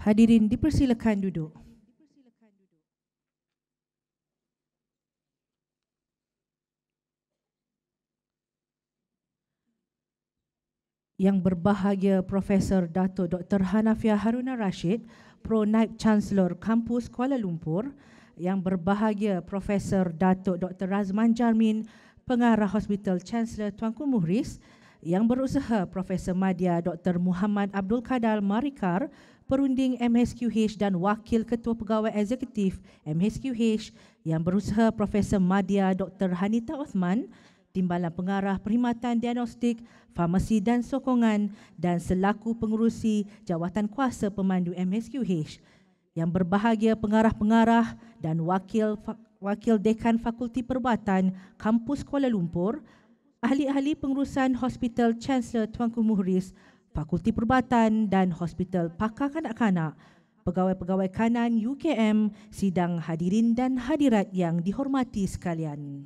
Hadirin dipersilakan duduk. Yang berbahagia Profesor Dato' Dr. Hanafiah Haruna Rashid, Pro Naib Chancellor Kampus Kuala Lumpur. Yang berbahagia Profesor Dato' Dr. Razman Jarmin, Pengarah Hospital Chancellor Tuanku Muhriz. Yang berusaha Profesor Madya Dr. Muhammad Abdul Kadal Marikar, Perunding MHQH dan Wakil Ketua Pegawai Eksekutif MHQH. Yang berusaha Profesor Madya Dr. Hanita Osman, Timbalan Pengarah Perkhidmatan Diagnostik, Farmasi dan Sokongan dan selaku pengurusi Jawatan Kuasa Pemandu MHQH. Yang berbahagia pengarah-pengarah dan wakil dekan Fakulti Perubatan Kampus Kuala Lumpur, ahli-ahli pengurusan Hospital Chancellor Tuanku Muhriz, Fakulti Perubatan dan Hospital Pakar Kanak-kanak, pegawai-pegawai kanan UKM, sidang hadirin dan hadirat yang dihormati sekalian.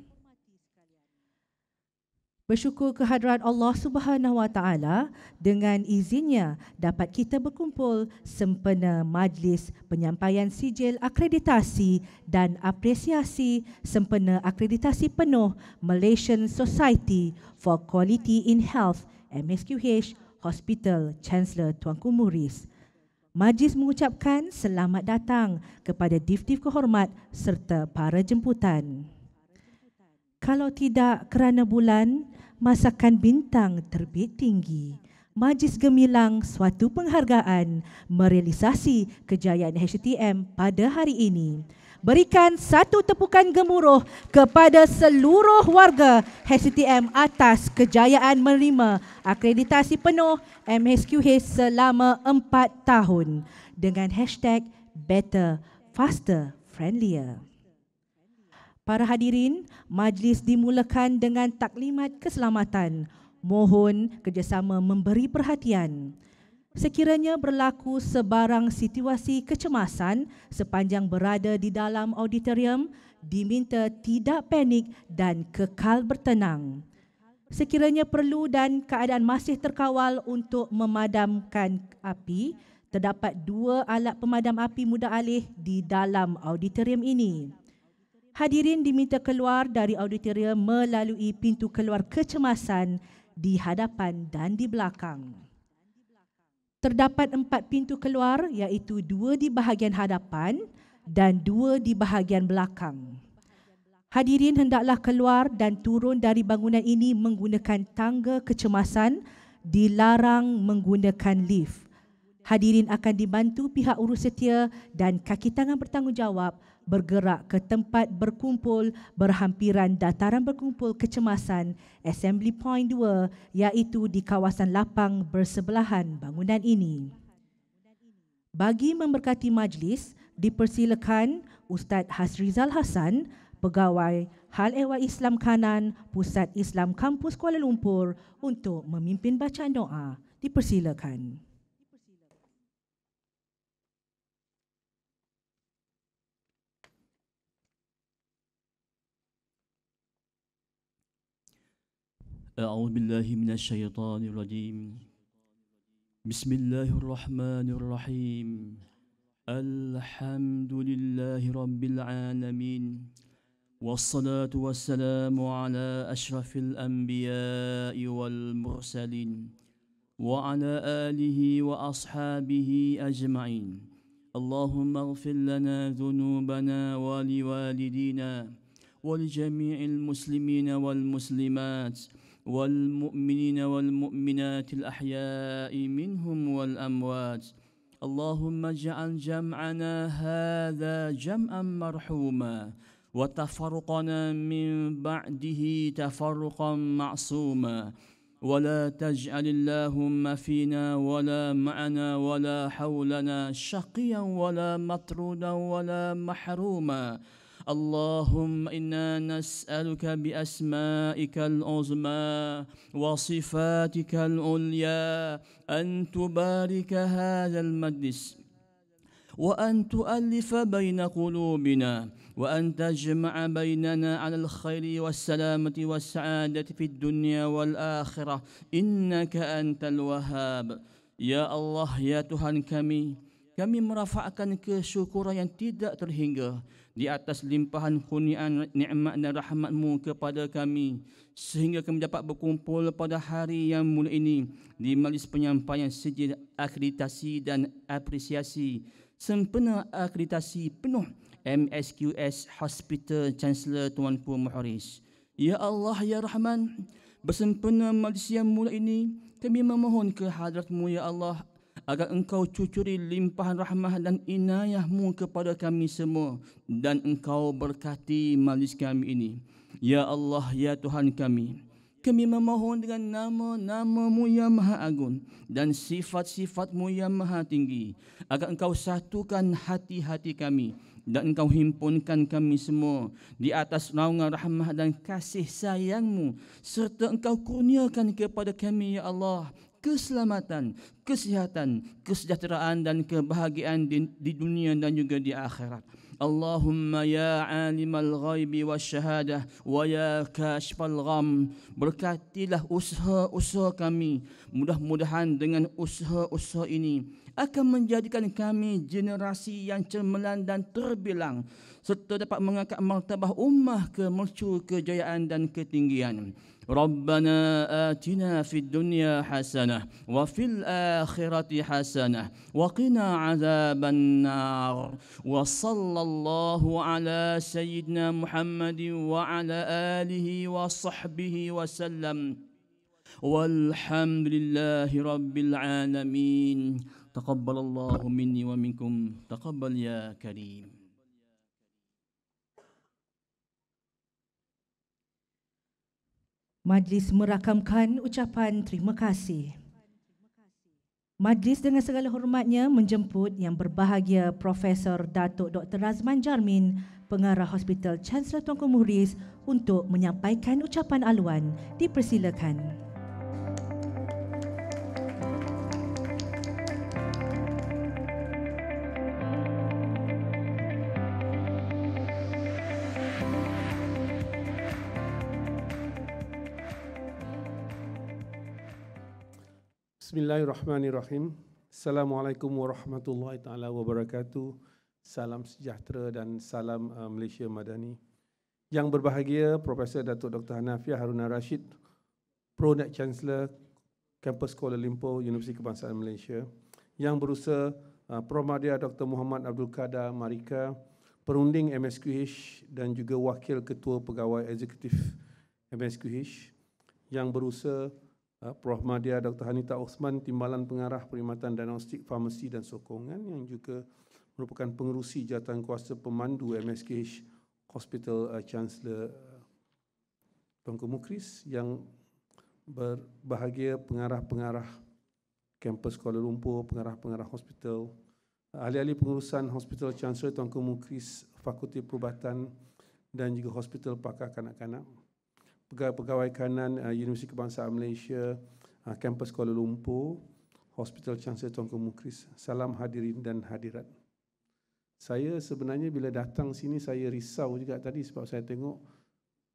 Bersyukur kehadrat Allah Subhanahu Wa Taala, dengan izinnya dapat kita berkumpul sempena majlis penyampaian sijil akreditasi dan apresiasi sempena akreditasi penuh Malaysian Society for Quality in Health MSQH Hospital Chancellor Tuanku Muhriz. Majlis mengucapkan selamat datang kepada div-div kehormat serta para jemputan. Kalau tidak kerana bulan, masakan bintang terbit tinggi. Majlis gemilang suatu penghargaan merealisasi kejayaan HTM pada hari ini. Berikan satu tepukan gemuruh kepada seluruh warga HTM atas kejayaan menerima akreditasi penuh MSQH selama 4 tahun dengan hashtag Better, Faster, Friendlier. Para hadirin, majlis dimulakan dengan taklimat keselamatan. Mohon kerjasama memberi perhatian. Sekiranya berlaku sebarang situasi kecemasan sepanjang berada di dalam auditorium, diminta tidak panik dan kekal bertenang. Sekiranya perlu dan keadaan masih terkawal untuk memadamkan api, terdapat 2 alat pemadam api mudah alih di dalam auditorium ini. Hadirin diminta keluar dari auditorium melalui pintu keluar kecemasan di hadapan dan di belakang. Terdapat 4 pintu keluar, iaitu 2 di bahagian hadapan dan 2 di bahagian belakang. Hadirin hendaklah keluar dan turun dari bangunan ini menggunakan tangga kecemasan, dilarang menggunakan lift. Hadirin akan dibantu pihak urus setia dan kaki tangan bertanggungjawab bergerak ke tempat berkumpul berhampiran dataran berkumpul kecemasan Assembly Point 2, iaitu di kawasan lapang bersebelahan bangunan ini. Bagi memberkati majlis, dipersilakan Ustaz Hasrizal Hasan, Pegawai Hal Ehwal Islam Kanan, Pusat Islam Kampus Kuala Lumpur untuk memimpin bacaan doa. Dipersilakan. أعوذ بالله من الشيطان الرجيم بسم الله الرحمن الرحيم الحمد لله رب العالمين والصلاة والسلام على أشرف الأنبياء والمرسلين وعلى آله وأصحابه أجمعين اللهم اغفر لنا ذنوبنا ولوالدينا ولجميع المسلمين والمسلمات والمؤمنين والمؤمنات الأحياء منهم والأموات اللهم اجعل جمعنا هذا جمعا مرحوما وتفرقنا من بعده تفرقا معصوما ولا تجعل اللهم فينا ولا معنا ولا حولنا شقيا ولا مطرودا ولا محروما اللهم إنا نسألك بأسمائك العظمى وصفاتك العليا أن تبارك هذا المجلس وأن تؤلف بين قلوبنا وأن تجمع بيننا على الخير والسلامة والسعادة في الدنيا والآخرة إنك أنت الوهاب. Ya Allah, ya Tuhan kami merafakkan kesyukuran yang tidak terhingga di atas limpahan kurniaan nikmat dan rahmat-Mu kepada kami, sehingga kami dapat berkumpul pada hari yang mulia ini di majlis penyampaian sijil akreditasi dan apresiasi sempena akreditasi penuh MSQH Hospital Chancellor Tuanku Muhriz. Ya Allah, ya Rahman, bersempena majlis yang mulia ini, kami memohon ke hadrat-Mu ya Allah, agar Engkau cucuri limpahan rahmah dan inayah-Mu kepada kami semua, dan Engkau berkati majlis kami ini. Ya Allah, ya Tuhan kami memohon dengan nama-nama-Mu yang maha agung dan sifat-sifat-Mu yang maha tinggi, agar Engkau satukan hati-hati kami dan Engkau himpunkan kami semua di atas naungan rahmah dan kasih sayang-Mu, serta Engkau kurniakan kepada kami ya Allah keselamatan, kesihatan, kesejahteraan dan kebahagiaan di dunia dan juga di akhirat. Allahumma ya alimal ghaibi wasyahadah wa ya kashfal gham, berkatilah usaha-usaha kami. Mudah-mudahan dengan usaha-usaha ini akan menjadikan kami generasi yang cemerlang dan terbilang, serta dapat mengangkat martabah ummah ke mercu kejayaan dan ketinggian. Rabbana atina fid dunya hasanah wa fil akhirati hasanah wa qina azaban nar. Wa sallallahu ala sayyidina Muhammadin wa ala alihi wa sahbihi wa sallam. Walhamdulillahi rabbil alamin. Taqabbalallahu minni wa minkum. Taqabbal ya karim. Majlis merakamkan ucapan terima kasih. Majlis dengan segala hormatnya menjemput Yang Berbahagia Profesor Datuk Dr. Razman Jarmin, Pengarah Hospital Chancellor Tunku Muhriz untuk menyampaikan ucapan aluan. Dipersilakan. Bismillahirrahmanirrahim. Assalamualaikum warahmatullahi taala wabarakatuh. Salam sejahtera dan salam Malaysia Madani. Yang berbahagia Profesor Datuk Dr. Hanafiah Haruna Rashid, Pro-Net Chancellor Kampus Kuala Lumpur, Universiti Kebangsaan Malaysia. Yang berusaha Prof. Dr. Muhammad Abdul Qadir Marika, Perunding MSQH dan juga Wakil Ketua Pegawai Eksekutif MSQH. Yang berusaha Prof. Madya Dr. Hanita Osman, Timbalan Pengarah Perkhidmatan Diagnostik Farmasi dan Sokongan, yang juga merupakan pengerusi jawatankuasa pemandu MSKH Hospital Chancellor Tunku Mukhriz. Yang berbahagia pengarah-pengarah kampus Kuala Lumpur, pengarah-pengarah hospital, ahli-ahli pengurusan Hospital Chancellor Tunku Mukhriz, Fakulti Perubatan dan juga Hospital Pakar Kanak-Kanak, pegawai kanan Universiti Kebangsaan Malaysia, kampus Kuala Lumpur, Hospital Chancellor Tunku Mukhriz. Salam hadirin dan hadirat. Saya sebenarnya bila datang sini saya risau juga tadi sebab saya tengok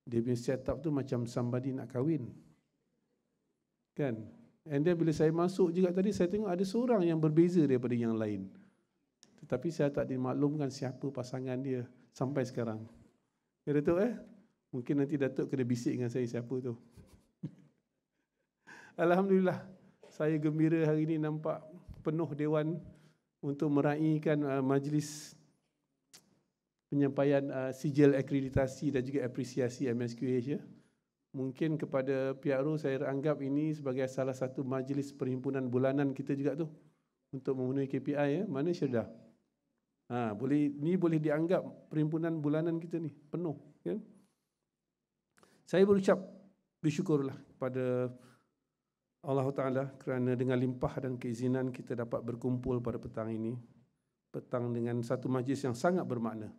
dia punya setup tu macam somebody nak kahwin. Kan? And then bila saya masuk juga tadi saya tengok ada seorang yang berbeza daripada yang lain. Tetapi saya tak dimaklumkan siapa pasangan dia sampai sekarang. Ya Datuk Mungkin nanti Datuk kena bisik dengan saya siapa tu. Alhamdulillah, saya gembira hari ini nampak penuh dewan untuk meraihkan majlis penyampaian sijil akreditasi dan juga apresiasi MSQH. Mungkin kepada pihak RU saya anggap ini sebagai salah satu majlis perhimpunan bulanan kita juga tu untuk memenuhi KPI. Mana Syirdah? Boleh dianggap perhimpunan bulanan kita ni penuh, kan? Saya berucap bersyukurlah kepada Allah Ta'ala kerana dengan limpah dan keizinan kita dapat berkumpul pada petang ini. Petang dengan satu majlis yang sangat bermakna.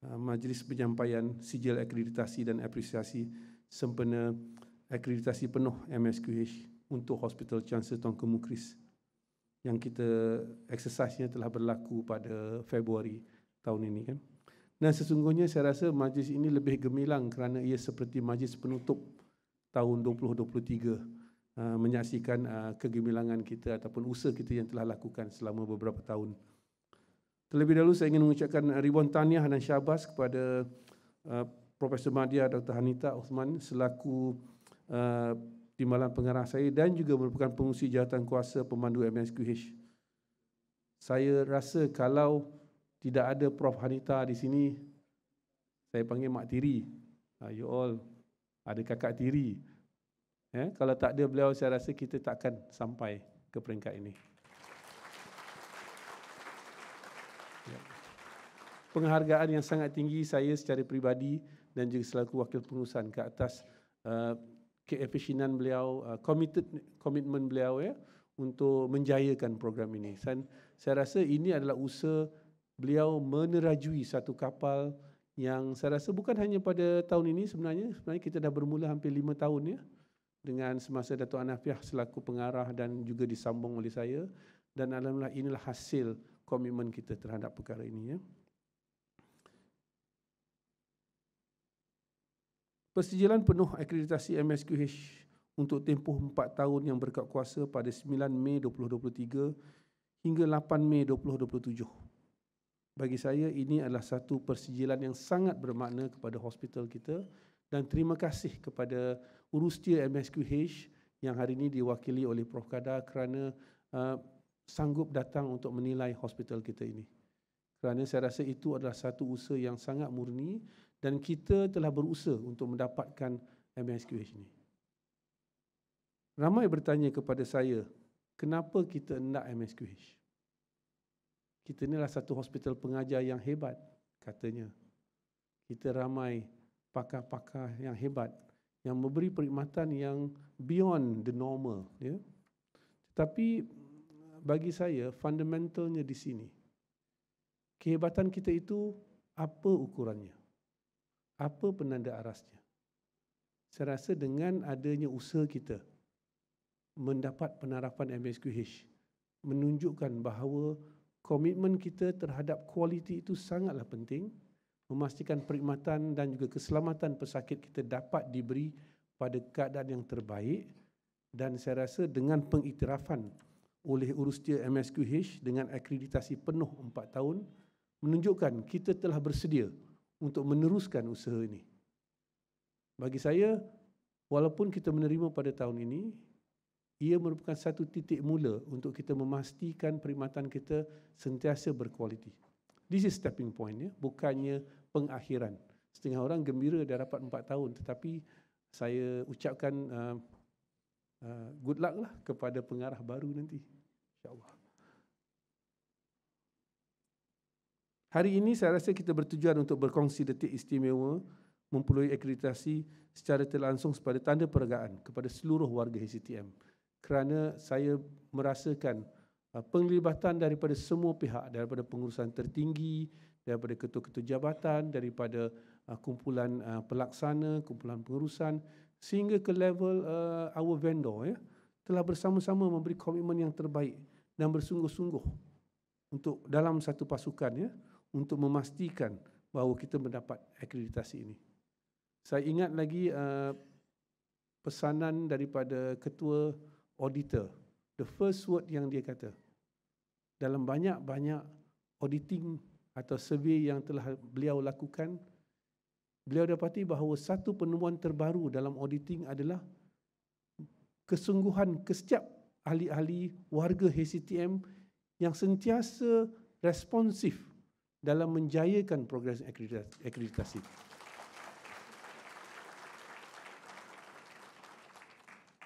Majlis penyampaian sijil akreditasi dan apresiasi sempena akreditasi penuh MSQH untuk Hospital Chancellor Tunku Mukhriz yang kita exercise-nya telah berlaku pada Februari tahun ini, kan? Dan sesungguhnya saya rasa majlis ini lebih gemilang kerana ia seperti majlis penutup tahun 2023, menyaksikan kegemilangan kita ataupun usaha kita yang telah lakukan selama beberapa tahun. Terlebih dahulu saya ingin mengucapkan ribuan tahniah dan syabas kepada Profesor Madya Dr. Hanita Osman selaku timbalan pengarah saya dan juga merupakan pengurusi jawatankuasa pemandu MSQH. Saya rasa kalau tidak ada Prof. Hanita di sini, saya panggil Mak Tiri. You all ada kakak tiri. Kalau tak ada beliau, saya rasa kita takkan sampai ke peringkat ini. Penghargaan yang sangat tinggi saya secara peribadi dan juga selaku wakil pengurusan ke atas keefisienan beliau, komitmen beliau untuk menjayakan program ini. Saya rasa ini adalah usaha beliau menerajui satu kapal yang saya rasa bukan hanya pada tahun ini, sebenarnya kita dah bermula hampir 5 tahun dengan semasa Dato' Hanafiah selaku pengarah dan juga disambung oleh saya, dan alhamdulillah inilah hasil komitmen kita terhadap perkara ini. Persetujuan penuh akreditasi MSQH untuk tempoh 4 tahun yang berkat kuasa pada 9 Mei 2023 hingga 8 Mei 2027. Bagi saya ini adalah satu persetujuan yang sangat bermakna kepada hospital kita, dan terima kasih kepada Urustia MSQH yang hari ini diwakili oleh Prof. Kada kerana sanggup datang untuk menilai hospital kita ini. Kerana saya rasa itu adalah satu usaha yang sangat murni dan kita telah berusaha untuk mendapatkan MSQH ini. Ramai bertanya kepada saya, kenapa kita nak MSQH? Kita inilah satu hospital pengajar yang hebat, katanya. Kita ramai pakar-pakar yang hebat, yang memberi perkhidmatan yang beyond the normal. Ya. Tetapi bagi saya, fundamentalnya di sini. Kehebatan kita itu, apa ukurannya? Apa penanda arasnya? Saya rasa dengan adanya usaha kita mendapat penarapan MSQH, menunjukkan bahawa komitmen kita terhadap kualiti itu sangatlah penting, memastikan perkhidmatan dan juga keselamatan pesakit kita dapat diberi pada keadaan yang terbaik, dan saya rasa dengan pengiktirafan oleh Urustia MSQH dengan akreditasi penuh 4 tahun, menunjukkan kita telah bersedia untuk meneruskan usaha ini. Bagi saya, walaupun kita menerima pada tahun ini, ia merupakan satu titik mula untuk kita memastikan perkhidmatan kita sentiasa berkualiti. This is stepping point, ya, bukannya pengakhiran. Setengah orang gembira dah dapat 4 tahun, tetapi saya ucapkan good luck lah kepada pengarah baru nanti, insyaAllah. Hari ini saya rasa kita bertujuan untuk berkongsi detik istimewa memperoleh akreditasi secara terlangsung sebagai tanda perayaan kepada seluruh warga HCTM. Kerana saya merasakan penglibatan daripada semua pihak, daripada pengurusan tertinggi, daripada ketua-ketua jabatan, daripada kumpulan pelaksana, kumpulan pengurusan, sehingga ke level our vendor, ya, telah bersama-sama memberi komitmen yang terbaik dan bersungguh-sungguh untuk dalam satu pasukan, ya, untuk memastikan bahawa kita mendapat akreditasi ini. Saya ingat lagi pesanan daripada ketua auditor, the first word yang dia kata, dalam banyak-banyak auditing atau survey yang telah beliau lakukan, beliau dapati bahawa satu penemuan terbaru dalam auditing adalah kesungguhan setiap ahli-ahli warga HCTM yang sentiasa responsif dalam menjayakan progres akreditasi.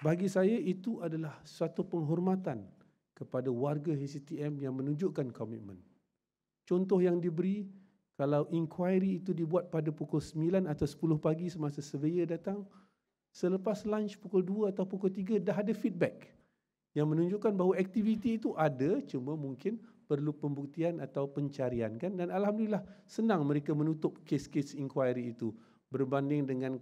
Bagi saya itu adalah suatu penghormatan kepada warga HCTM yang menunjukkan komitmen. Contoh yang diberi, kalau inquiry itu dibuat pada pukul 9 atau 10 pagi semasa surveyor datang, selepas lunch pukul 2 atau pukul 3 dah ada feedback yang menunjukkan bahawa aktiviti itu ada, cuma mungkin perlu pembuktian atau pencarian, kan? Dan alhamdulillah senang mereka menutup kes-kes inquiry itu berbanding dengan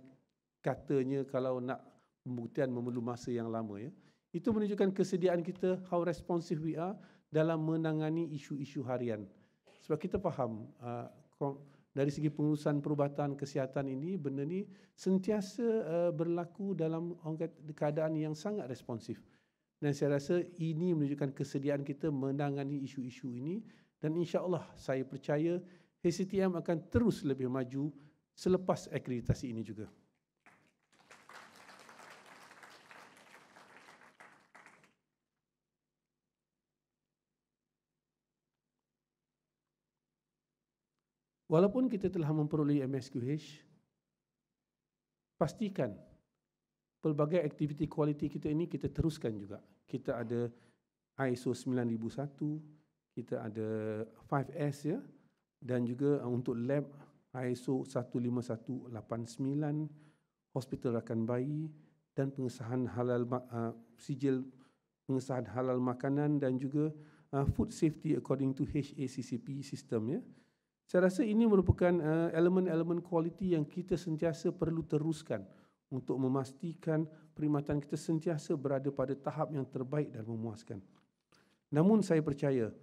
katanya kalau nak pembuktian memerlukan masa yang lama, ya. Itu menunjukkan kesediaan kita, how responsive we are dalam menangani isu-isu harian. Sebab kita faham dari segi pengurusan perubatan kesihatan ini, benda ni sentiasa berlaku dalam keadaan yang sangat responsif. Dan saya rasa ini menunjukkan kesediaan kita menangani isu-isu ini, dan insya-Allah saya percaya HCTM akan terus lebih maju selepas akreditasi ini juga. Walaupun kita telah memperoleh MSQH, pastikan pelbagai aktiviti kualiti kita ini kita teruskan juga. Kita ada ISO 9001, kita ada 5S, ya, dan juga untuk lab ISO 15189, hospital rakan bayi, dan pengesahan halal sijil pengesahan halal makanan, dan juga food safety according to HACCP system, ya. Saya rasa ini merupakan elemen-elemen kualiti yang kita sentiasa perlu teruskan untuk memastikan perkhidmatan kita sentiasa berada pada tahap yang terbaik dan memuaskan. Namun saya percaya,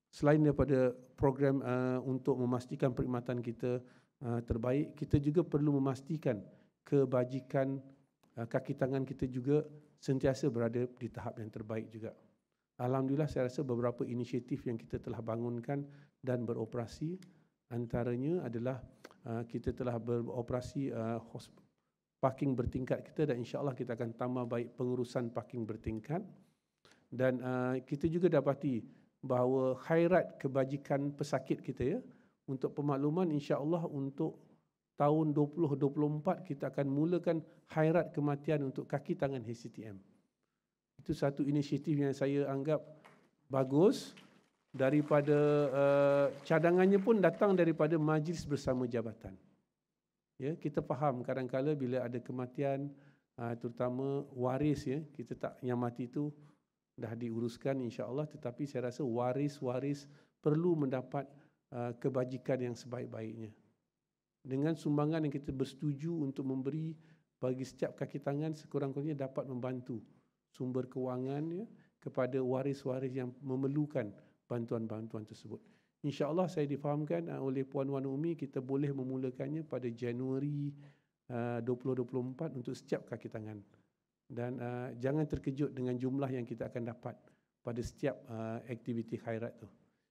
selain daripada program untuk memastikan perkhidmatan kita terbaik, kita juga perlu memastikan kebajikan kaki tangan kita juga sentiasa berada di tahap yang terbaik juga. Alhamdulillah, saya rasa beberapa inisiatif yang kita telah bangunkan dan beroperasi, antaranya adalah kita telah beroperasi parking bertingkat kita, dan insya-Allah kita akan tambah baik pengurusan parking bertingkat. Dan kita juga dapati bahawa khairat kebajikan pesakit kita, ya, untuk pemakluman, insya-Allah untuk tahun 2024 kita akan mulakan khairat kematian untuk kaki tangan HCTM. Itu satu inisiatif yang saya anggap bagus. Daripada cadangannya pun datang daripada majlis bersama jabatan. Ya, kita faham kadang-kala bila ada kematian, terutama waris, ya, kita tak, yang mati itu dah diuruskan insya-Allah, tetapi saya rasa waris-waris perlu mendapat kebajikan yang sebaik-baiknya. Dengan sumbangan yang kita bersetuju untuk memberi bagi setiap kaki tangan, sekurang-kurangnya dapat membantu sumber kewangan, ya, kepada waris-waris yang memerlukan bantuan-bantuan tersebut. InsyaAllah saya difahamkan oleh Puan Wan Umi, kita boleh memulakannya pada Januari 2024 untuk setiap kaki tangan. Dan jangan terkejut dengan jumlah yang kita akan dapat pada setiap aktiviti khairat tu.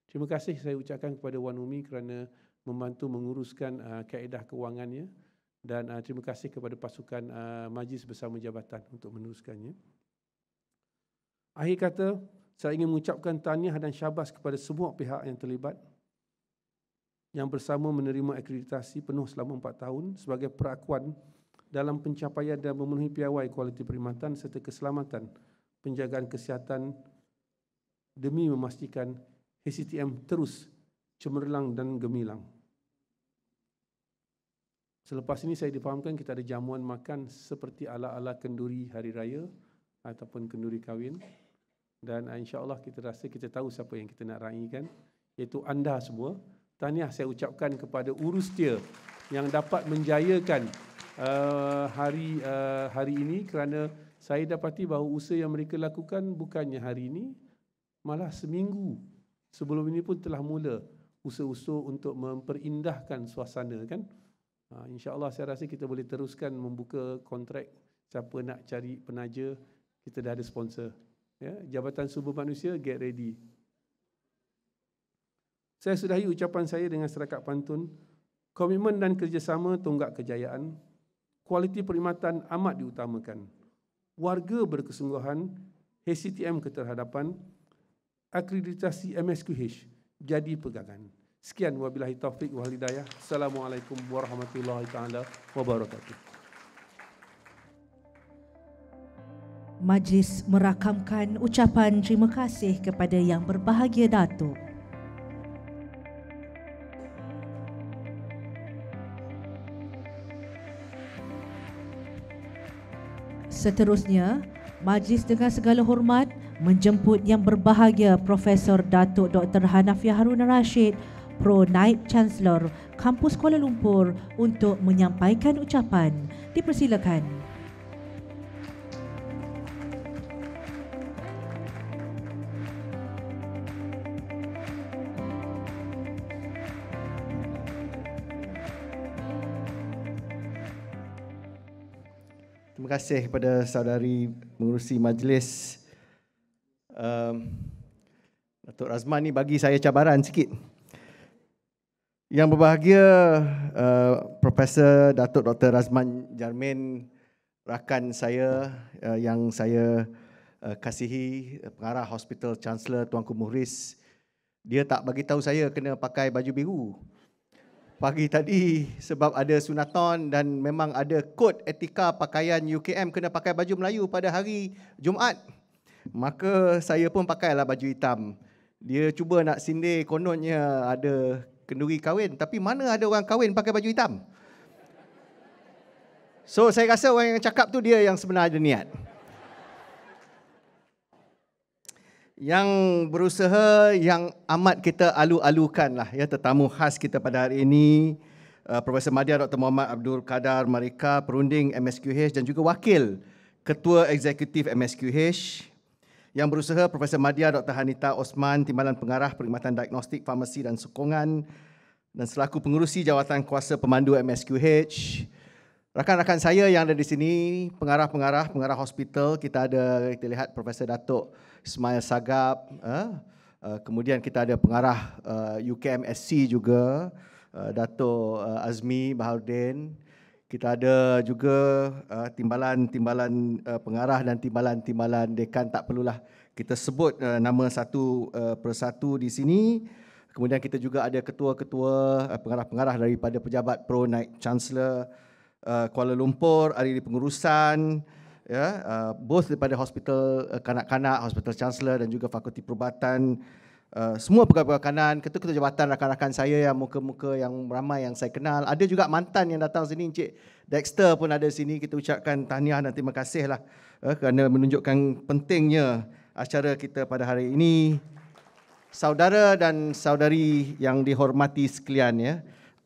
Terima kasih saya ucapkan kepada Wan Umi kerana membantu menguruskan kaedah kewangannya, dan terima kasih kepada pasukan Majlis Bersama Jabatan untuk meneruskannya. Akhir kata, saya ingin mengucapkan tahniah dan syabas kepada semua pihak yang terlibat yang bersama menerima akreditasi penuh selama 4 tahun sebagai perakuan dalam pencapaian dan memenuhi piawai kualiti perkhidmatan serta keselamatan penjagaan kesihatan demi memastikan HCTM terus cemerlang dan gemilang. Selepas ini saya difahamkan kita ada jamuan makan seperti ala-ala kenduri hari raya ataupun kenduri kahwin. Dan insya-Allah kita rasa kita tahu siapa yang kita nak raikan, iaitu anda semua. Tahniah saya ucapkan kepada urustia yang dapat menjayakan hari ini, kerana saya dapati bahawa usaha yang mereka lakukan bukannya hari ini, malah seminggu sebelum ini pun telah mula usaha-usaha untuk memperindahkan suasana, kan. InsyaAllah saya rasa kita boleh teruskan membuka kontrak. Siapa nak cari penaja, kita dah ada sponsor. Ya, Jabatan Sumber Manusia, get ready. Saya sudahi ucapan saya dengan serakat pantun. Komitmen dan kerjasama tonggak kejayaan. Kualiti perkhidmatan amat diutamakan. Warga berkesungguhan, HCTM keterhadapan, akreditasi MSQH jadi pegangan. Sekian, wabillahi taufiq wal hidayah. Assalamualaikum warahmatullahi taala wabarakatuh. Majlis merakamkan ucapan terima kasih kepada Yang Berbahagia Datuk. Seterusnya, majlis dengan segala hormat menjemput Yang Berbahagia Profesor Datuk Dr. Hanafiah Haruna Rashid, Pro Naib Chancellor Kampus Kuala Lumpur untuk menyampaikan ucapan. Dipersilakan. Terima kasih kepada saudari mengurusi majlis. Datuk Razman ni bagi saya cabaran sikit. Yang berbahagia Profesor Datuk Dr. Razman Jarmin, rakan saya yang saya kasihi, pengarah Hospital Chancellor Tuanku Muhriz, dia tak bagi tahu saya kena pakai baju biru pagi tadi sebab ada sunaton dan memang ada kod etika pakaian UKM kena pakai baju Melayu pada hari Jumaat. Maka saya pun pakailah baju hitam. Dia cuba nak sindir kononnya ada kenduri kahwin, tapi mana ada orang kahwin pakai baju hitam? So saya rasa orang yang cakap tu dia yang sebenarnya niat. Yang berusaha yang amat kita alu-alukan lah, ya, tetamu khas kita pada hari ini, Profesor Madya Dr. Muhammad Abdul Qadar Marika, perunding MSQH dan juga wakil Ketua Eksekutif MSQH. Yang berusaha Profesor Madya Dr. Hanita Osman, Timbalan Pengarah Perkhidmatan Diagnostik, Farmasi dan Sokongan, dan selaku pengurusi jawatan kuasa pemandu MSQH. Rakan-rakan saya yang ada di sini, pengarah hospital, kita lihat Profesor Datuk Ismail Sagap, kemudian kita ada pengarah UKMSC juga, Datuk Azmi Baharudin. Kita ada juga timbalan pengarah dan timbalan dekan, tak perlulah kita sebut nama satu persatu di sini. Kemudian kita juga ada ketua-ketua pengarah-pengarah daripada pejabat Pro Naib Chancellor Kuala Lumpur, ada di pengurusan, both daripada hospital kanak-kanak, hospital Chancellor dan juga Fakulti Perubatan. Semua pegawai kanan, ketua-ketua jabatan, rakan-rakan saya yang muka-muka yang ramai yang saya kenal. Ada juga mantan yang datang sini, Encik Dexter pun ada sini. Kita ucapkan tahniah dan terima kasih lah kerana menunjukkan pentingnya acara kita pada hari ini. Saudara dan saudari yang dihormati sekalian, ya.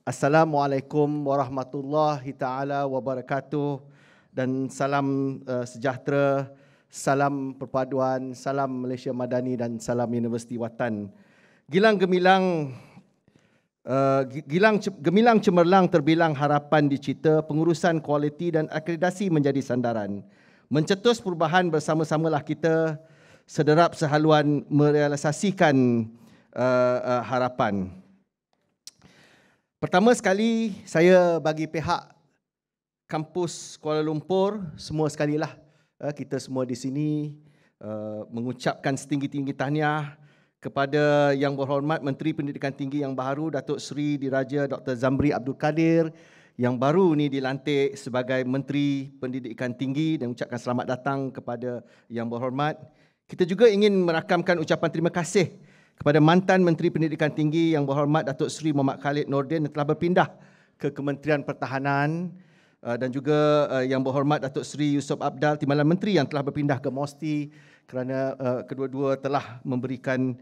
Assalamualaikum warahmatullahi taala wabarakatuh dan salam sejahtera. Salam perpaduan, salam Malaysia Madani dan salam Universiti Watan. Gemilang cemerlang terbilang harapan dicipta, pengurusan kualiti dan akreditasi menjadi sandaran. Mencetus perubahan bersama-samalah kita, sederap sehaluan merealisasikan harapan. Pertama sekali, saya bagi pihak kampus Kuala Lumpur, semua sekalilah, kita semua di sini mengucapkan setinggi-tinggi tahniah kepada Yang Berhormat Menteri Pendidikan Tinggi yang baru, Datuk Seri Diraja Dr. Zamri Abdul Kadir, yang baru ni dilantik sebagai Menteri Pendidikan Tinggi, dan ucapkan selamat datang kepada Yang Berhormat. Kita juga ingin merakamkan ucapan terima kasih kepada mantan Menteri Pendidikan Tinggi Yang Berhormat Datuk Seri Muhammad Khalid Nordin yang telah berpindah ke Kementerian Pertahanan, dan juga Yang Berhormat Datuk Seri Yusof Abdal, Timbalan Menteri yang telah berpindah ke MOSTI, kerana kedua-dua telah memberikan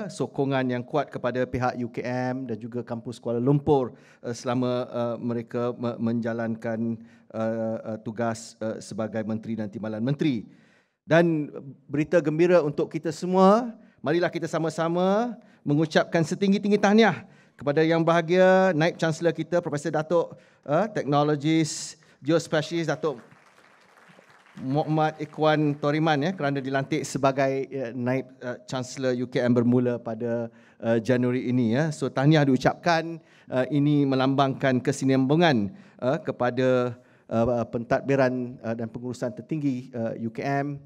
sokongan yang kuat kepada pihak UKM dan juga kampus Kuala Lumpur selama mereka menjalankan tugas sebagai Menteri dan Timbalan Menteri. Dan berita gembira untuk kita semua, marilah kita sama-sama mengucapkan setinggi-tinggi tahniah kepada Yang Bahagia Naib Chancellor kita, Profesor Datuk Teknologis Geospesialis Datuk Muhammad Ikhwan Toriman, kerana dilantik sebagai Naib Chancellor UKM bermula pada Januari ini. So tahniah diucapkan, ini melambangkan kesinambungan kepada pentadbiran dan pengurusan tertinggi UKM.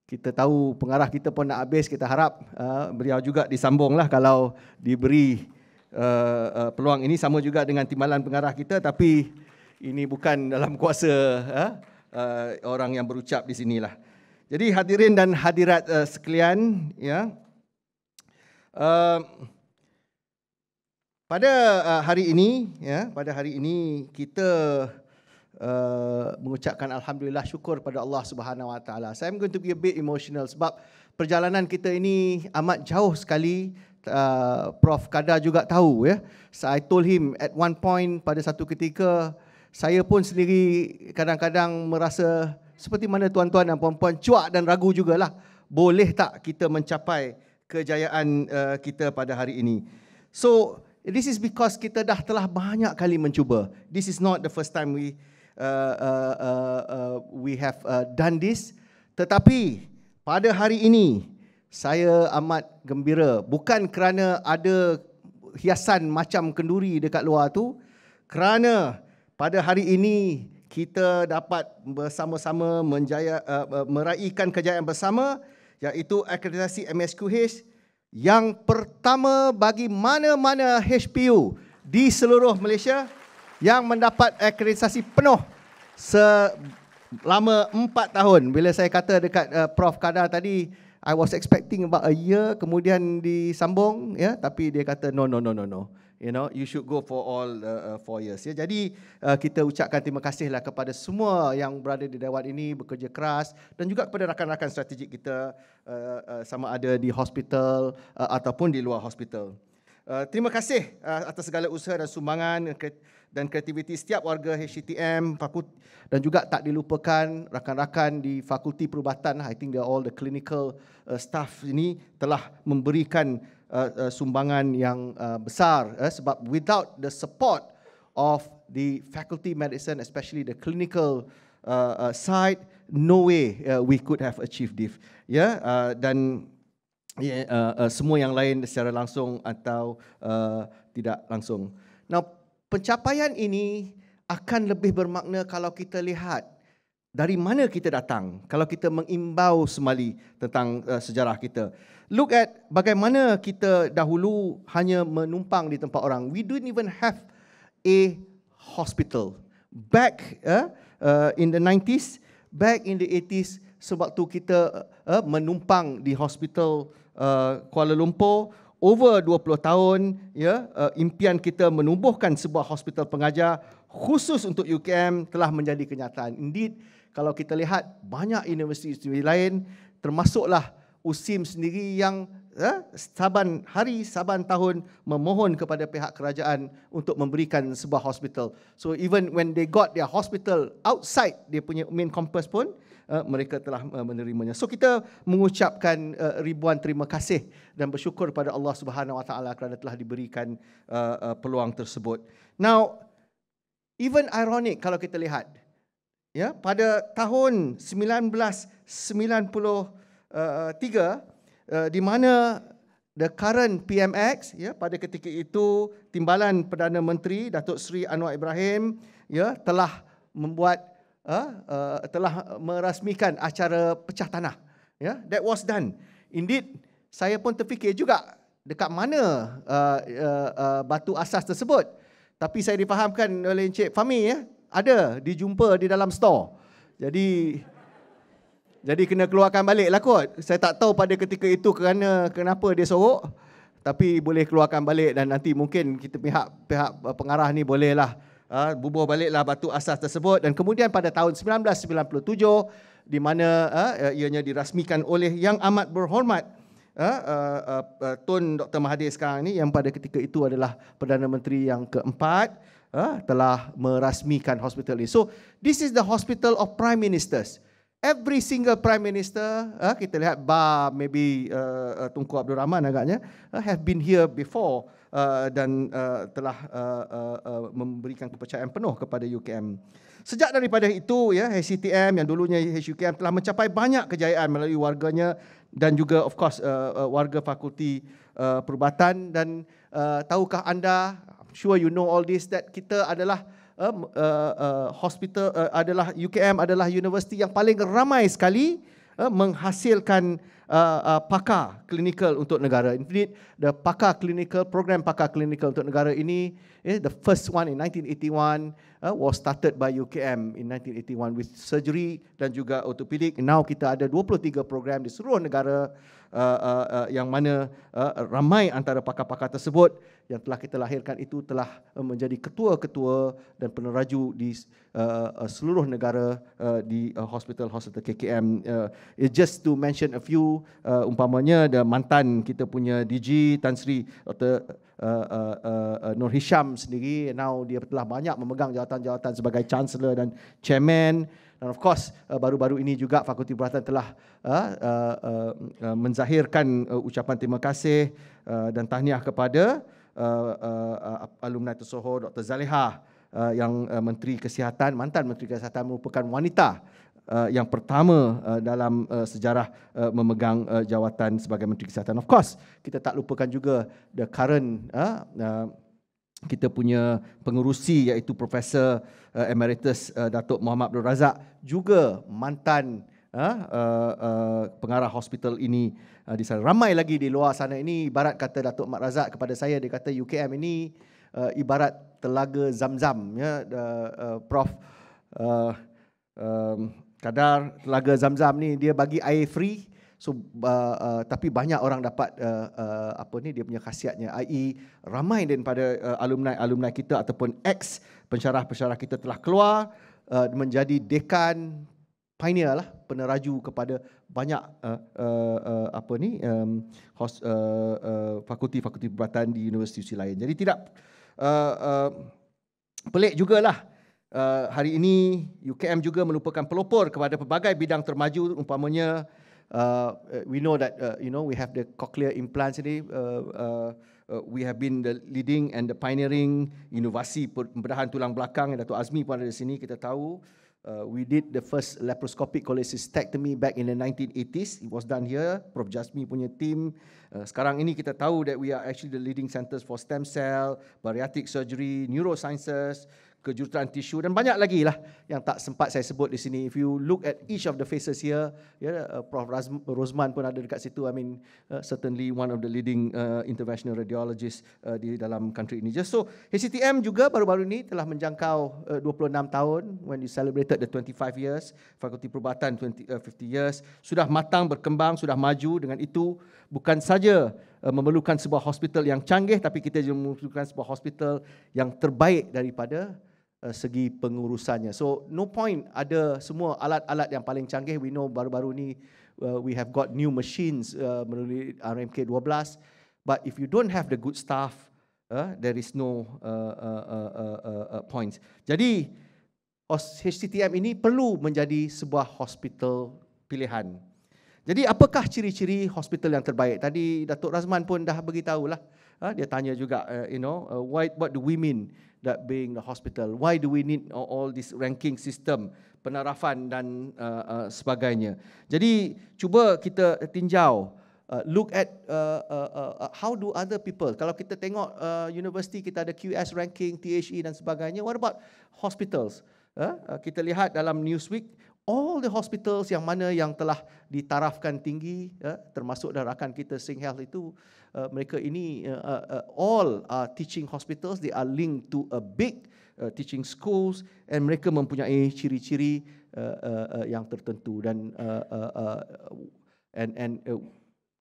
Kita tahu pengarah kita pun nak habis, kita harap beliau juga disambunglah kalau diberi peluang ini. Sama juga dengan timbalan pengarah kita, tapi ini bukan dalam kuasa orang yang berucap di sinilah. Jadi hadirin dan hadirat sekalian, ya, pada hari ini, kita mengucapkan alhamdulillah, syukur pada Allah Subhanahu Wa Taala. I'm going to be a bit emotional sebab perjalanan kita ini amat jauh sekali. Prof Kada juga tahu, ya. So I told him at one point, pada satu ketika, saya pun sendiri kadang-kadang merasa seperti mana tuan-tuan dan puan-puan, cuak dan ragu jugalah, boleh tak kita mencapai kejayaan kita pada hari ini. So this is because kita telah banyak kali mencuba. This is not the first time we have done this. Tetapi pada hari ini saya amat gembira, bukan kerana ada hiasan macam kenduri dekat luar tu, kerana pada hari ini kita dapat bersama-sama meraihkan kejayaan bersama, iaitu akreditasi MSQH yang pertama bagi mana-mana HPU di seluruh Malaysia yang mendapat akreditasi penuh selama 4 tahun. Bila saya kata dekat Prof Kada tadi, I was expecting about a year, kemudian disambung, ya, tapi dia kata no. You know, you should go for all 4 years. Ya, jadi kita ucapkan terima kasihlah kepada semua yang berada di Dewan ini, bekerja keras, dan juga kepada rakan-rakan strategik kita, sama ada di hospital ataupun di luar hospital. Terima kasih atas segala usaha dan sumbangan dan kreativiti setiap warga HCTM dan juga tak dilupakan rakan-rakan di Fakulti Perubatan. I think all the clinical staff ini telah memberikan sumbangan yang besar sebab without the support of the Faculty Medicine, especially the clinical side, no way we could have achieved this. Dan semua yang lain secara langsung atau tidak langsung. Now, pencapaian ini akan lebih bermakna kalau kita lihat dari mana kita datang. Kalau kita mengimbau semali tentang sejarah kita. Look at bagaimana kita dahulu hanya menumpang di tempat orang. We don't even have a hospital. Back in the 90s, back in the 80s, sebab tu kita menumpang di hospital Kuala Lumpur. Over 20 tahun, impian kita menubuhkan sebuah hospital pengajar khusus untuk UKM telah menjadi kenyataan. Indeed, kalau kita lihat banyak universiti lain, termasuklah USIM sendiri yang saban hari, saban tahun memohon kepada pihak kerajaan untuk memberikan sebuah hospital. So even when they got their hospital outside dia punya main campus pun, mereka telah menerimanya. So kita mengucapkan ribuan terima kasih dan bersyukur kepada Allah Subhanahu Wa Taala kerana telah diberikan peluang tersebut. Now, even ironic kalau kita lihat, pada tahun 1993 di mana the current PMX, pada ketika itu Timbalan Perdana Menteri Datuk Seri Anwar Ibrahim telah membuat telah merasmikan acara pecah tanah. That was done. Indeed, saya pun terfikir juga dekat mana batu asas tersebut. Tapi saya difahamkan oleh Encik Fahmi, ada dijumpa di dalam store. Jadi kena keluarkan balik lah kot. Saya tak tahu pada ketika itu kenapa dia sorok. Tapi boleh keluarkan balik dan nanti mungkin kita pihak pengarah ni bolehlah bubuh baliklah batu asas tersebut. Dan kemudian pada tahun 1997 di mana ianya dirasmikan oleh Yang Amat Berhormat Tun Dr. Mahathir sekarang ni, yang pada ketika itu adalah Perdana Menteri yang keempat, telah merasmikan hospital ini. So this is the hospital of Prime Ministers. Every single Prime Minister, kita lihat maybe Tunku Abdul Rahman agaknya, have been here before dan telah memberikan kepercayaan penuh kepada UKM. Sejak daripada itu, HCTM yang dulunya HUKM telah mencapai banyak kejayaan melalui warganya dan juga of course warga Fakulti Perubatan. Dan tahukah anda, I'm sure you know all this, that kita adalah hospital adalah UKM adalah universiti yang paling ramai sekali menghasilkan pakar klinikal untuk negara. Indeed, the pakar klinikal, program pakar klinikal untuk negara ini, the first one in 1981 was started by UKM in 1981 with surgery dan juga ortopedik. Now kita ada 23 program di seluruh negara yang mana ramai antara pakar-pakar tersebut yang telah kita lahirkan itu telah menjadi ketua-ketua dan peneraju di seluruh negara di hospital-hospital KKM. Just to mention a few, umpamanya ada mantan kita punya DG Tan Sri Dr. Nur Hisham sendiri, now dia telah banyak memegang jawatan-jawatan sebagai Chancellor dan Chairman. Dan of course, baru-baru ini juga Fakulti Perubatan telah menzahirkan ucapan terima kasih dan tahniah kepada alumni tersohor Dr. Zaliha yang Menteri Kesihatan, mantan Menteri Kesihatan, merupakan wanita yang pertama dalam sejarah memegang jawatan sebagai Menteri Kesihatan. Of course, kita tak lupakan juga the current kita punya pengerusi iaitu Profesor Emeritus Datuk Muhammad Abdul Razak, juga mantan pengarah hospital ini di sana. Ramai lagi di luar sana. Ini ibarat kata Datuk Mat Razak kepada saya, dia kata UKM ini ibarat telaga Zam-Zam, Prof Kadar. Telaga Zam-Zam ni dia bagi air free, so tapi banyak orang dapat dia punya khasiatnya, i.e. ramai daripada alumni kita ataupun ex pensyarah-pensyarah kita telah keluar menjadi dekan, pioneer lah, peneraju kepada banyak fakulti-fakulti perubatan di universiti lain. Jadi tidak pelik jugalah hari ini UKM juga merupakan pelopor kepada pelbagai bidang termaju, umpamanya we know that we have the cochlear implants ini. We have been the leading and the pioneering inovasi pembedahan tulang belakang. Datuk Azmi pun ada di sini, kita tahu. We did the first laparoscopic cholecystectomy back in the 1980s. It was done here, Prof. Jasmi punya team. Sekarang ini kita tahu that we are actually the leading centers for stem cell, bariatric surgery, neurosciences, kejuruteraan tisu dan banyak lagi lah yang tak sempat saya sebut di sini. If you look at each of the faces here, Prof. Rosman pun ada dekat situ. I mean, certainly one of the leading interventional radiologists di dalam country ini. Just so, HCTM juga baru-baru ini telah menjangkau 26 tahun when you celebrated the 25 years, Fakulti Perubatan 50 years, sudah matang, berkembang, sudah maju. Dengan itu, bukan saja memerlukan sebuah hospital yang canggih, tapi kita juga memerlukan sebuah hospital yang terbaik daripada segi pengurusannya. So no point ada semua alat-alat yang paling canggih. We know baru-baru ni we have got new machines melalui RMK 12, but if you don't have the good staff, there is no points. Jadi HCTM ini perlu menjadi sebuah hospital pilihan. Jadi apakah ciri-ciri hospital yang terbaik? Tadi Datuk Razman pun dah beritahulah. Dia tanya juga, what do we mean that being the hospital? Why do we need all this ranking system, penarafan dan sebagainya? Jadi cuba kita tinjau, look at how do other people. Kalau kita tengok universiti, kita ada QS ranking, THE dan sebagainya. What about hospitals? Kita lihat dalam Newsweek, all the hospitals yang mana yang telah ditarafkan tinggi, termasuk dan rakan kita SingHealth itu, mereka ini all are teaching hospitals. They are linked to a big teaching schools and mereka mempunyai ciri-ciri yang tertentu. Dan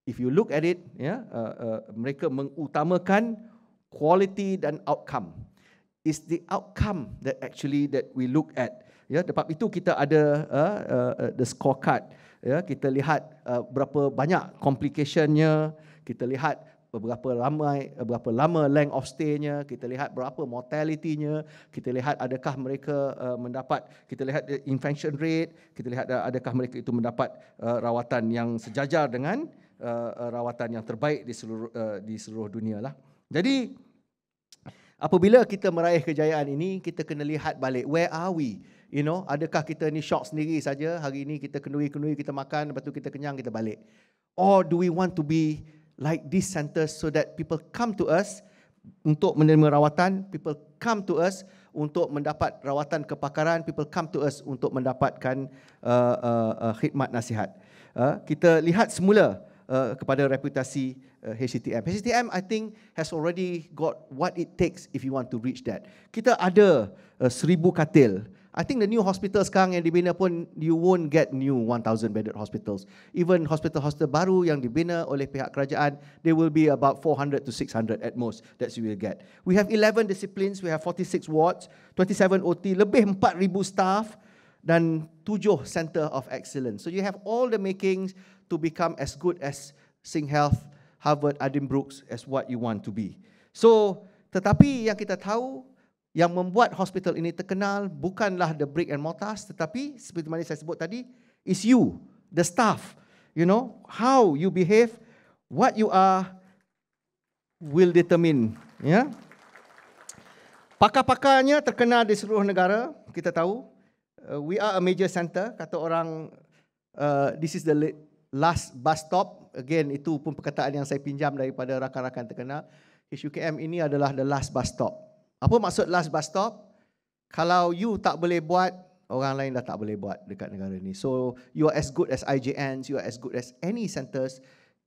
if you look at it, mereka mengutamakan quality dan outcome. It's the outcome that actually that we look at. Sebab itu kita ada the scorecard. Kita lihat berapa banyak complicationnya, kita lihat berapa lama length of stay-nya, kita lihat berapa mortality-nya, kita lihat adakah mereka mendapat, kita lihat infection rate, kita lihat adakah mereka itu mendapat rawatan yang sejajar dengan rawatan yang terbaik di seluruh dunia lah. Jadi apabila kita meraih kejayaan ini, kita kena lihat balik, where are we? Adakah kita ni shock sendiri saja, hari ini kita kenduri-kenduri, kita makan, lepas tu kita kenyang, kita balik? Or do we want to be like these centers so that people come to us untuk menerima rawatan, people come to us untuk mendapat rawatan kepakaran, people come to us untuk mendapatkan khidmat nasihat. Kita lihat semula kepada reputasi HCTM. HCTM, I think, has already got what it takes if you want to reach that. Kita ada 1,000 katil. I think the new hospital sekarang yang dibina pun, you won't get new 1,000 bedded hospitals. Even hospital-hospital baru yang dibina oleh pihak kerajaan, they will be about 400 to 600 at most. That's what you will get. We have 11 disciplines, we have 46 wards, 27 OT, lebih 4,000 staff dan 7 center of excellence. So you have all the makings to become as good as SingHealth, Harvard, Addenbrooke's, as what you want to be. So, tetapi yang kita tahu, yang membuat hospital ini terkenal bukanlah the brick and mortar, tetapi seperti mana saya sebut tadi, is you, the staff. How you behave, what you are will determine. Pakar-pakarnya terkenal di seluruh negara, kita tahu. We are a major center, kata orang, this is the last bus stop. Again, itu pun perkataan yang saya pinjam daripada rakan-rakan terkenal. HUKM ini adalah the last bus stop. Apa maksud last bus stop? Kalau you tak boleh buat, orang lain dah tak boleh buat dekat negara ini. So you are as good as IJNs, you are as good as any centers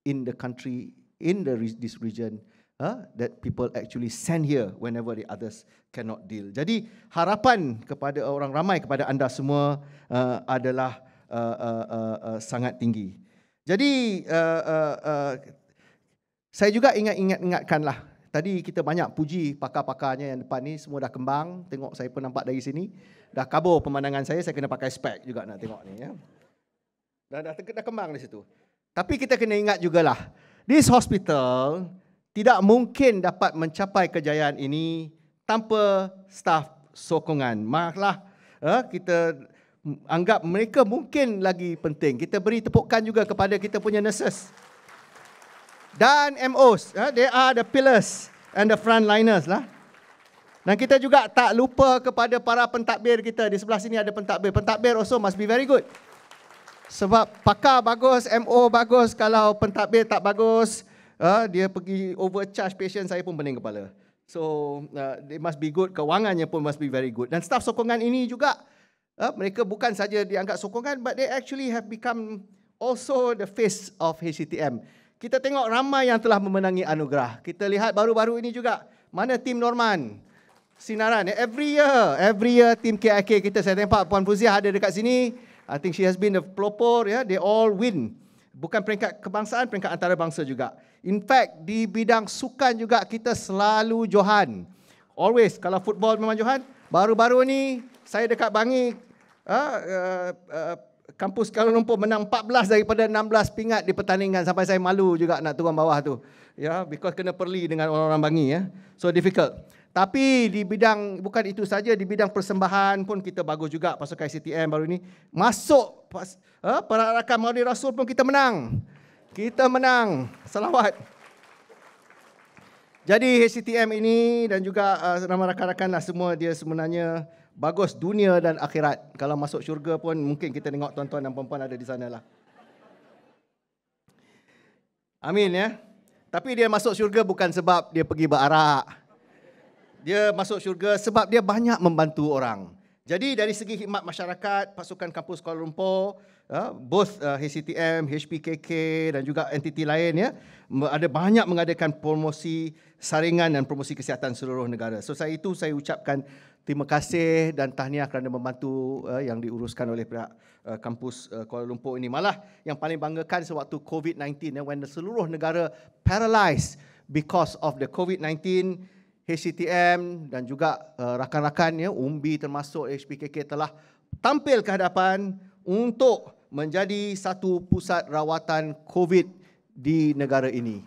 in the country, in this region, that people actually send here whenever the others cannot deal. Jadi harapan kepada orang ramai, kepada anda semua adalah sangat tinggi. Jadi saya juga ingatkanlah Tadi kita banyak puji pakar-pakarnya yang depan ni, semua dah kembang. Tengok saya pun nampak dari sini. Dah kabur pemandangan saya kena pakai spek juga nak tengok ni. Ya. Dah kembang di situ. Tapi kita kena ingat jugalah, this hospital tidak mungkin dapat mencapai kejayaan ini tanpa staf sokongan. Malah kita anggap mereka mungkin lagi penting. Kita beri tepukan juga kepada kita punya nurses dan MOs. They are the pillars and the frontliners lah. Dan kita juga tak lupa kepada para pentadbir kita. Di sebelah sini ada pentadbir. Pentadbir also must be very good. Sebab pakar bagus, MO bagus. Kalau pentadbir tak bagus, dia pergi overcharge patient, saya pun pening kepala. So, they must be good. Kewangannya pun must be very good. Dan staf sokongan ini juga, mereka bukan saja dianggap sokongan, but they actually have become also the face of HCTM. Kita tengok ramai yang telah memenangi anugerah. Kita lihat baru-baru ini juga, mana tim Norman Sinaran. Every year tim KIK kita, saya nampak Puan Fuziah ada dekat sini. I think she has been the pelopor, they all win. Bukan peringkat kebangsaan, peringkat antarabangsa juga. In fact, di bidang sukan juga kita selalu johan. Always, kalau football memang johan. Baru-baru ni, saya dekat Bangi, kampus Kuala Lumpur menang 14 daripada 16 pingat di pertandingan. Sampai saya malu juga nak turun bawah tu. Because kena perli dengan orang-orang Bangi. So difficult. Tapi di bidang, bukan itu saja, di bidang persembahan pun kita bagus juga. Pasukan ICTM baru ini masuk perarakan Maulid Rasul pun kita menang. Kita menang. Salawat. Jadi HCTM ini dan juga nama rakan-rakan lah semua, dia sebenarnya bagus dunia dan akhirat. Kalau masuk syurga pun mungkin kita tengok tuan-tuan dan puan-puan ada di sana lah. Amin ya. Tapi dia masuk syurga bukan sebab dia pergi berarak. Dia masuk syurga sebab dia banyak membantu orang. Jadi dari segi khidmat masyarakat, pasukan kampus Kuala Lumpur, both HCTM, HPKK dan juga entiti lain ada banyak mengadakan promosi saringan dan promosi kesihatan seluruh negara. So saya ucapkan terima kasih dan tahniah kerana membantu yang diuruskan oleh pihak kampus Kuala Lumpur ini. Malah yang paling banggakan sewaktu COVID-19, when seluruh negara paralyzed because of the COVID-19, HCTM dan juga rakan-rakan UMBI termasuk HPKK telah tampil ke hadapan untuk menjadi satu pusat rawatan COVID di negara ini.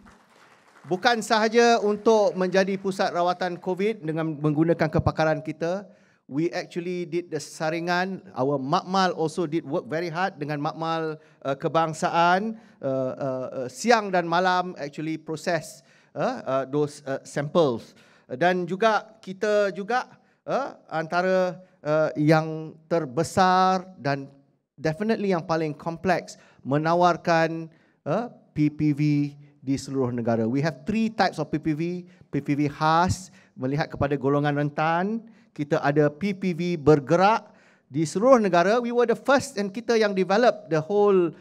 Bukan sahaja untuk menjadi pusat rawatan COVID dengan menggunakan kepakaran kita, we actually did the saringan. Our makmal also did work very hard dengan makmal kebangsaan. Siang dan malam actually process those samples. Dan juga kita juga antara yang terbesar dan definitely yang paling kompleks menawarkan PPV di seluruh negara. We have 3 types of PPV. PPV khas melihat kepada golongan rentan. Kita ada PPV bergerak di seluruh negara. We were the first and kita yang develop the whole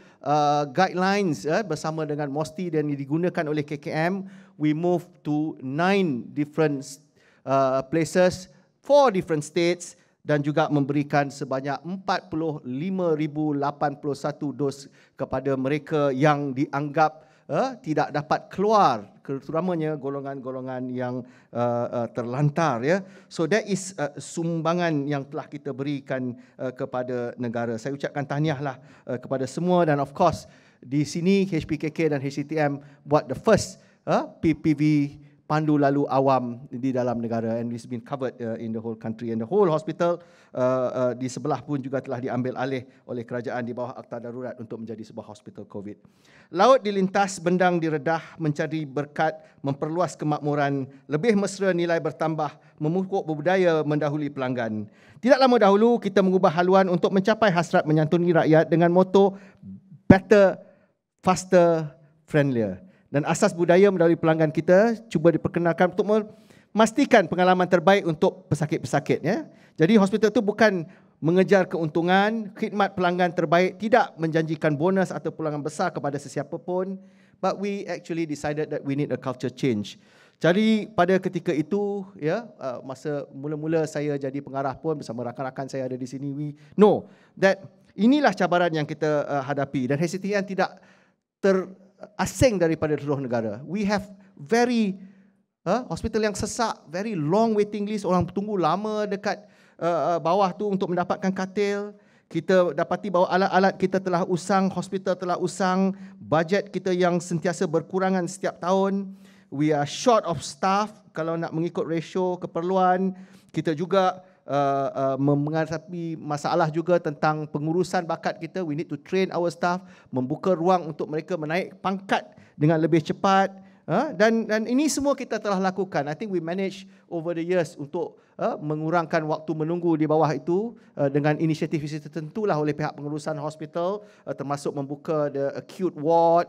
guidelines bersama dengan MOSTI dan digunakan oleh KKM. We moved to 9 different places, 4 different states dan juga memberikan sebanyak 45,081 dos kepada mereka yang dianggap tidak dapat keluar, terutamanya golongan-golongan yang terlantar. So that is sumbangan yang telah kita berikan kepada negara. Saya ucapkan tahniahlah kepada semua dan of course di sini HPKK dan HCTM buat the first PPV pandu lalu awam di dalam negara, and it's been covered in the whole country, and the whole hospital di sebelah pun juga telah diambil alih oleh kerajaan di bawah Akta Darurat untuk menjadi sebuah hospital COVID. Laut dilintas, bendang diredah, mencari berkat, memperluas kemakmuran, lebih mesra nilai bertambah, memupuk budaya mendahului pelanggan. Tidak lama dahulu kita mengubah haluan untuk mencapai hasrat menyantuni rakyat dengan moto better, faster, friendlier. Dan asas budaya mendahului pelanggan kita cuba diperkenalkan untuk memastikan pengalaman terbaik untuk pesakit-pesakit. Jadi hospital itu bukan mengejar keuntungan, khidmat pelanggan terbaik, tidak menjanjikan bonus atau pulangan besar kepada sesiapa pun, but we actually decided that we need a culture change. Jadi pada ketika itu, masa mula-mula saya jadi pengarah pun bersama rakan-rakan saya ada di sini, we know that inilah cabaran yang kita hadapi dan HCTM tidak terasing daripada seluruh negara. We have very Hospital yang sesak, very long waiting list, orang tunggu lama dekat bawah tu untuk mendapatkan katil. Kita dapati bahawa alat-alat kita telah usang, hospital telah usang, bajet kita yang sentiasa berkurangan setiap tahun. We are short of staff kalau nak mengikut ratio keperluan. Kita juga menghadapi masalah juga tentang pengurusan bakat kita. We need to train our staff, membuka ruang untuk mereka menaik pangkat dengan lebih cepat. Dan ini semua kita telah lakukan. I think we manage over the years untuk mengurangkan waktu menunggu di bawah itu dengan inisiatif-inisiatif tertentulah oleh pihak pengurusan hospital, termasuk membuka the acute ward,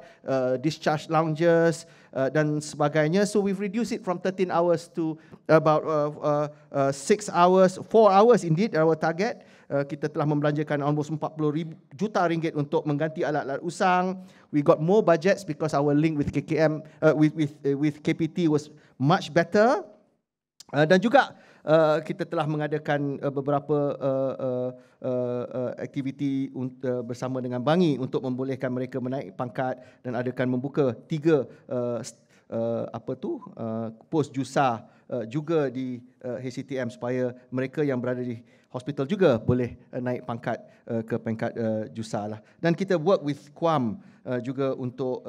discharge lounges dan sebagainya. So we've reduced it from 13 hours to about 6 hours, 4 hours indeed our target. Kita telah membelanjakan almost 40 juta ringgit untuk mengganti alat-alat usang. We got more budgets because our link with KKM, with KPT was much better. Dan juga kita telah mengadakan beberapa aktiviti bersama dengan Bangi untuk membolehkan mereka menaik pangkat dan adakan membuka 3 pos JUSA juga di HCTM supaya mereka yang berada di hospital juga boleh naik pangkat ke pangkat JUSA lah. Dan kita work with KUAM juga untuk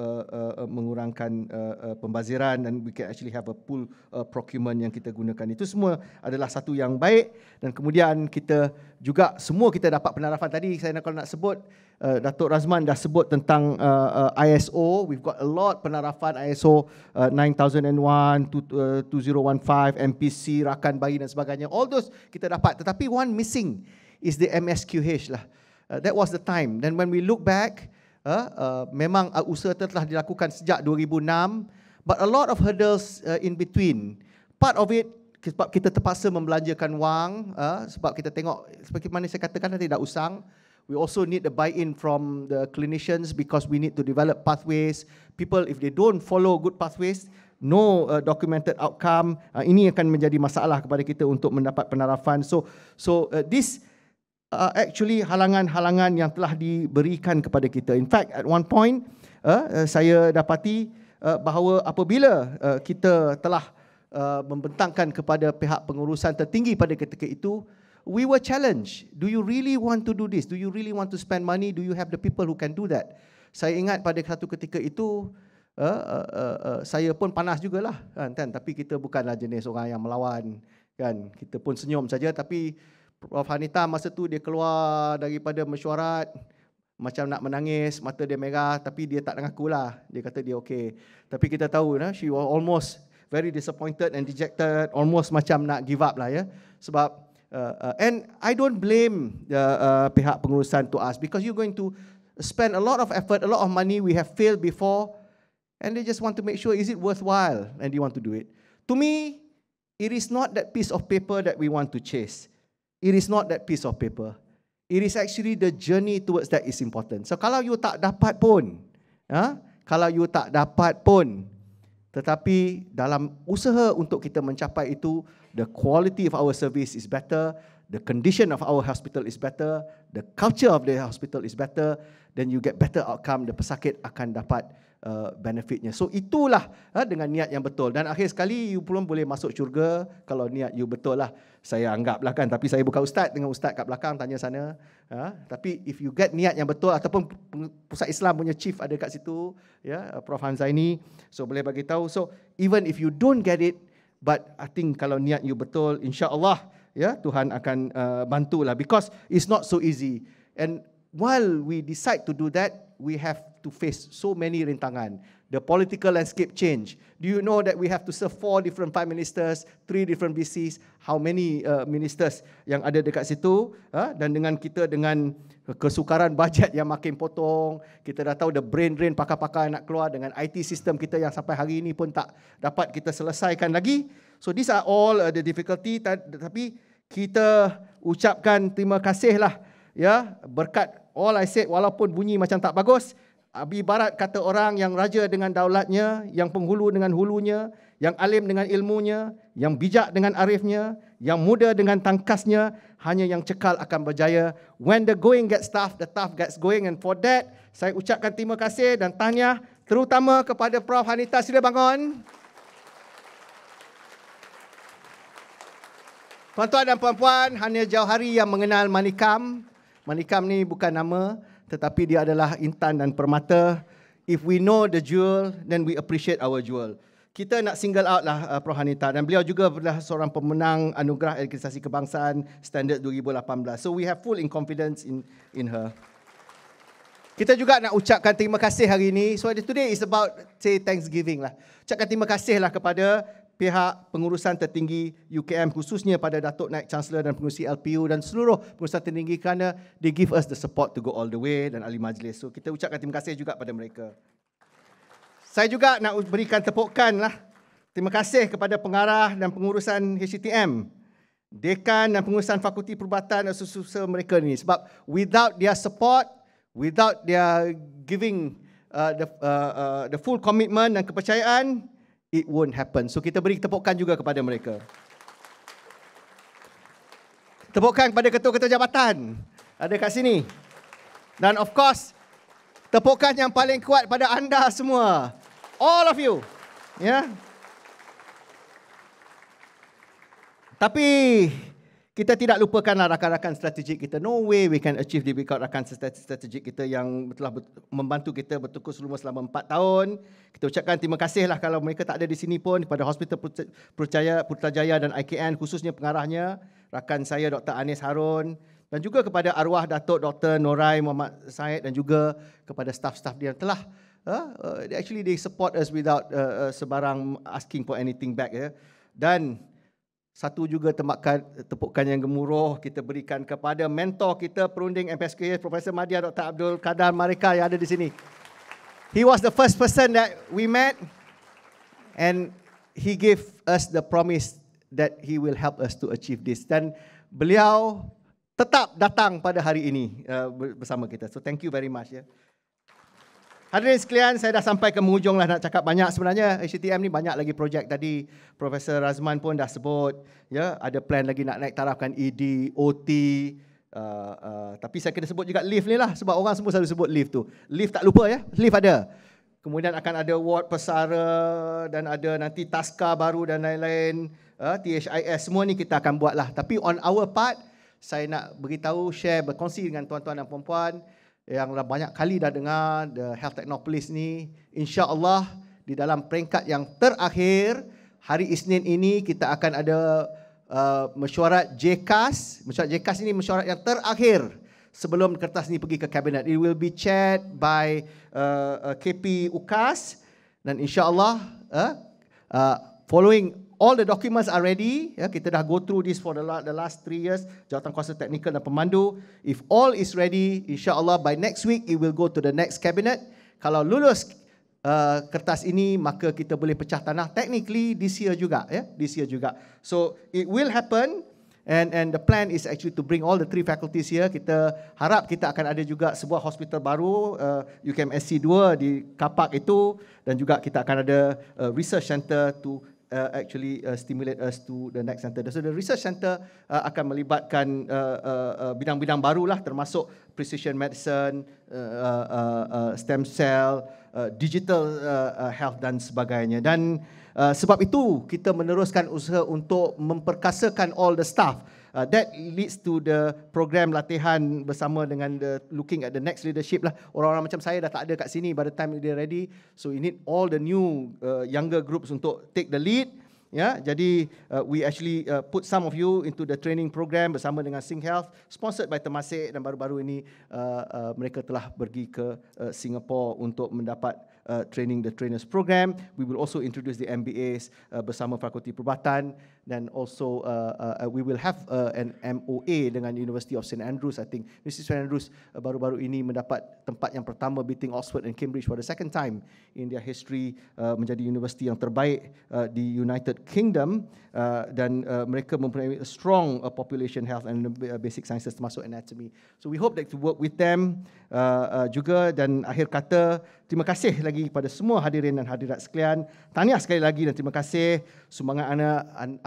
mengurangkan pembaziran, dan we can actually have a pool procurement yang kita gunakan. Itu semua adalah satu yang baik. Dan kemudian kita juga semua kita dapat penarafan tadi. Saya kalau nak sebut, Datuk Razman dah sebut tentang ISO. We've got a lot penarafan ISO 9001, 2015, MPC, rakan bayi dan sebagainya. All those kita dapat. Tetapi one missing is the MSQH lah. That was the time. Then when we look back, memang usaha telah dilakukan sejak 2006, but a lot of hurdles in between. Part of it sebab kita terpaksa membelanjakan wang, sebab kita tengok seperti mana saya katakan tadi dah usang. We also need the buy-in from the clinicians because we need to develop pathways. People, if they don't follow good pathways, no documented outcome, ini akan menjadi masalah kepada kita untuk mendapat penarafan. So this actually halangan-halangan yang telah diberikan kepada kita. In fact, at one point, saya dapati bahawa apabila kita telah membentangkan kepada pihak pengurusan tertinggi pada ketika itu, we were challenged. Do you really want to do this? Do you really want to spend money? Do you have the people who can do that? Saya ingat pada satu ketika itu, saya pun panas jugalah, kan? Tapi kita bukanlah jenis orang yang melawan, kan? Kita pun senyum saja. Tapi Prof Hanita masa tu dia keluar daripada mesyuarat macam nak menangis, mata dia merah, tapi dia tak mengakulah. Dia kata dia okey. Tapi kita tahu, she was almost very disappointed and dejected, almost macam nak give up lah, ya. Sebab and I don't blame pihak pengurusan to us because you're going to spend a lot of effort, a lot of money. We have failed before, and they just want to make sure, is it worthwhile, and they want to do it. To me, it is not that piece of paper that we want to chase. It is not that piece of paper. It is actually the journey towards that is important. So kalau you tak dapat pun, tetapi dalam usaha untuk kita mencapai itu, the quality of our service is better, the condition of our hospital is better, the culture of the hospital is better, then you get better outcome, the pesakit akan dapat benefitnya. So itulah dengan niat yang betul. Dan akhir sekali, you pun boleh masuk syurga kalau niat you betul lah. Saya anggaplah, kan. Tapi saya bukan ustaz, dengan ustaz kat belakang tanya sana. Tapi if you get niat yang betul, ataupun Pusat Islam punya chief ada kat situ, ya, Prof Hamzaini, so boleh bagi tahu. So even if you don't get it, but I think kalau niat you betul, insya-Allah, ya, Tuhan akan bantulah, because it's not so easy. And while we decide to do that, we have to face so many rintangan. The political landscape change. Do you know that we have to serve 4 different prime ministers, 3 different VCs, how many ministers yang ada dekat situ, dan dengan kita dengan kesukaran bajet yang makin potong, kita dah tahu the brain drain pakar-pakar nak keluar dengan IT system kita yang sampai hari ini pun tak dapat kita selesaikan lagi. So these are all the difficulty, tapi kita ucapkan terima kasihlah, ya, berkat all I said, walaupun bunyi macam tak bagus, ibarat kata orang yang raja dengan daulatnya, yang penghulu dengan hulunya, yang alim dengan ilmunya, yang bijak dengan arifnya, yang muda dengan tangkasnya, hanya yang cekal akan berjaya. When the going gets tough, the tough gets going. And for that, saya ucapkan terima kasih dan tahniah terutama kepada Prof Hanita. Sila bangun. Tuan-tuan dan puan-puan, hanya jauh hari yang mengenal Manikam. Manikam ni bukan nama, tetapi dia adalah intan dan permata. If we know the jewel, then we appreciate our jewel. Kita nak single out lah Prof. Hanita, dan beliau juga adalah seorang pemenang Anugerah Akreditasi Kebangsaan Standard 2018. So we have full confidence in her. Kita juga nak ucapkan terima kasih hari ini. So today is about say Thanksgiving lah. Ucapkan terima kasih lah kepada pihak pengurusan tertinggi UKM, khususnya pada Datuk Naik Chancellor dan pengurusi LPU dan seluruh pengurusan tertinggi, kerana they give us the support to go all the way, dan ahli majlis. So kita ucapkan terima kasih juga pada mereka. Saya juga nak berikan tepukan lah. Terima kasih kepada pengarah dan pengurusan HTM, dekan dan pengurusan Fakulti Perubatan dan susu mereka ni. Sebab without their support, without their giving the full commitment dan kepercayaan, it won't happen. So kita beri tepukan juga kepada mereka. Tepukan kepada ketua-ketua jabatan. Ada kat sini. Dan of course, tepukan yang paling kuat pada anda semua. All of you. Ya. Tapi kita tidak lupakanlah rakan-rakan strategik kita. No way we can achieve this without rakan strategik kita yang telah membantu kita bertukus lumur selama 4 tahun. Kita ucapkan terima kasihlah kalau mereka tak ada di sini pun, kepada Hospital Putrajaya dan IKN, khususnya pengarahnya, rakan saya Dr. Anis Harun, dan juga kepada arwah Datuk Dr. Norai Muhammad Said, dan juga kepada staf-staf dia telah actually they support us without sebarang asking for anything back. Dan satu juga tepukan yang gemuruh kita berikan kepada mentor kita, perunding MPSK, Profesor Madya Dr. Abdul Qadir Marika yang ada di sini. He was the first person that we met, and he gave us the promise that he will help us to achieve this. Dan beliau tetap datang pada hari ini bersama kita. So thank you very much. Hadirin sekalian, saya dah sampai ke penghujung lah, nak cakap banyak sebenarnya. HTM ni banyak lagi projek, tadi Profesor Razman pun dah sebut, ya, ada plan lagi nak naik tarafkan ED, OT, tapi saya kena sebut juga lift ni lah, sebab orang semua selalu sebut lift tu. Lift tak lupa ya, lift ada. Kemudian akan ada ward pesara, dan ada nanti taska baru dan lain-lain, THIS, semua ni kita akan buat lah. Tapi on our part, saya nak beritahu, share, berkongsi dengan tuan-tuan dan puan-puan yang banyak kali dah dengar the Health Technopolis ni. InsyaAllah di dalam peringkat yang terakhir, hari Isnin ini kita akan ada mesyuarat JCAS. Mesyuarat JCAS ini mesyuarat yang terakhir sebelum kertas ni pergi ke Kabinet. It will be chaired by KP UKAS, dan insyaAllah following all the documents are ready. Kita dah go through this for the last 3 years. Jawatankuasa Teknikal dan Pemandu. If all is ready, insyaAllah by next week it will go to the next cabinet. Kalau lulus kertas ini, maka kita boleh pecah tanah. Technically this year juga, this year juga. So it will happen. And the plan is actually to bring all the 3 faculties here. Kita harap kita akan ada juga sebuah hospital baru, UKM SC2 di Kapak itu, dan juga kita akan ada research center to actually stimulate us to the next center. So the research center akan melibatkan bidang-bidang barulah, termasuk precision medicine, stem cell, digital health dan sebagainya. Dan sebab itu kita meneruskan usaha untuk memperkasakan all the staff. That leads to the program latihan bersama dengan looking at the next leadership lah. Orang-orang macam saya dah tak ada kat sini by the time they're ready. So we need all the new younger groups untuk take the lead. Jadi we actually put some of you into the training program bersama dengan Sing Health, sponsored by Temasek, dan baru-baru ini mereka telah pergi ke Singapore untuk mendapat training the trainers program. We will also introduce the MBAs bersama Fakulti Perubatan, dan also we will have an MOA dengan University of St Andrews. I think University of St Andrews baru-baru ini mendapat tempat yang pertama beating Oxford and Cambridge for the second time in their history, menjadi universiti yang terbaik di United Kingdom, dan mereka mempunyai a strong population health and basic sciences termasuk anatomy. So we hope that to work with them juga. Dan akhir kata, terima kasih lagi kepada semua hadirin dan hadirat sekalian. Tahniah sekali lagi dan terima kasih. Sumbangan anda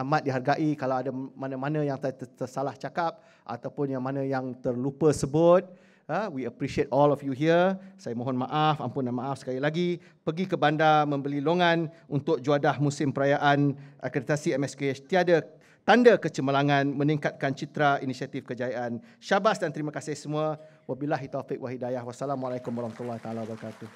amat dihargai. Kalau ada mana-mana yang tersalah cakap ataupun yang mana yang terlupa sebut, we appreciate all of you here. Saya mohon maaf, ampun dan maaf sekali lagi. Pergi ke bandar membeli longan untuk juadah musim perayaan akreditasi MSKH. tanda kecemerlangan, meningkatkan citra inisiatif kejayaan. Syabas dan terima kasih semua. Wabillahi taufiq wa hidayah. Wassalamualaikum warahmatullahi taala wabarakatuh.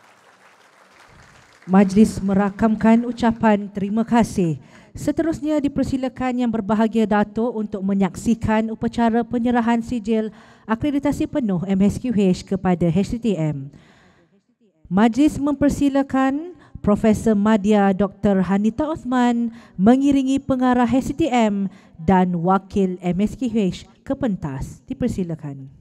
Majlis merakamkan ucapan terima kasih. Seterusnya dipersilakan Yang Berbahagia Dato' untuk menyaksikan upacara penyerahan sijil akreditasi penuh MSQH kepada HTTM. Majlis mempersilakan Profesor Madya Dr. Hanita Osman mengiringi pengarah HTTM dan wakil MSQH ke pentas. Dipersilakan.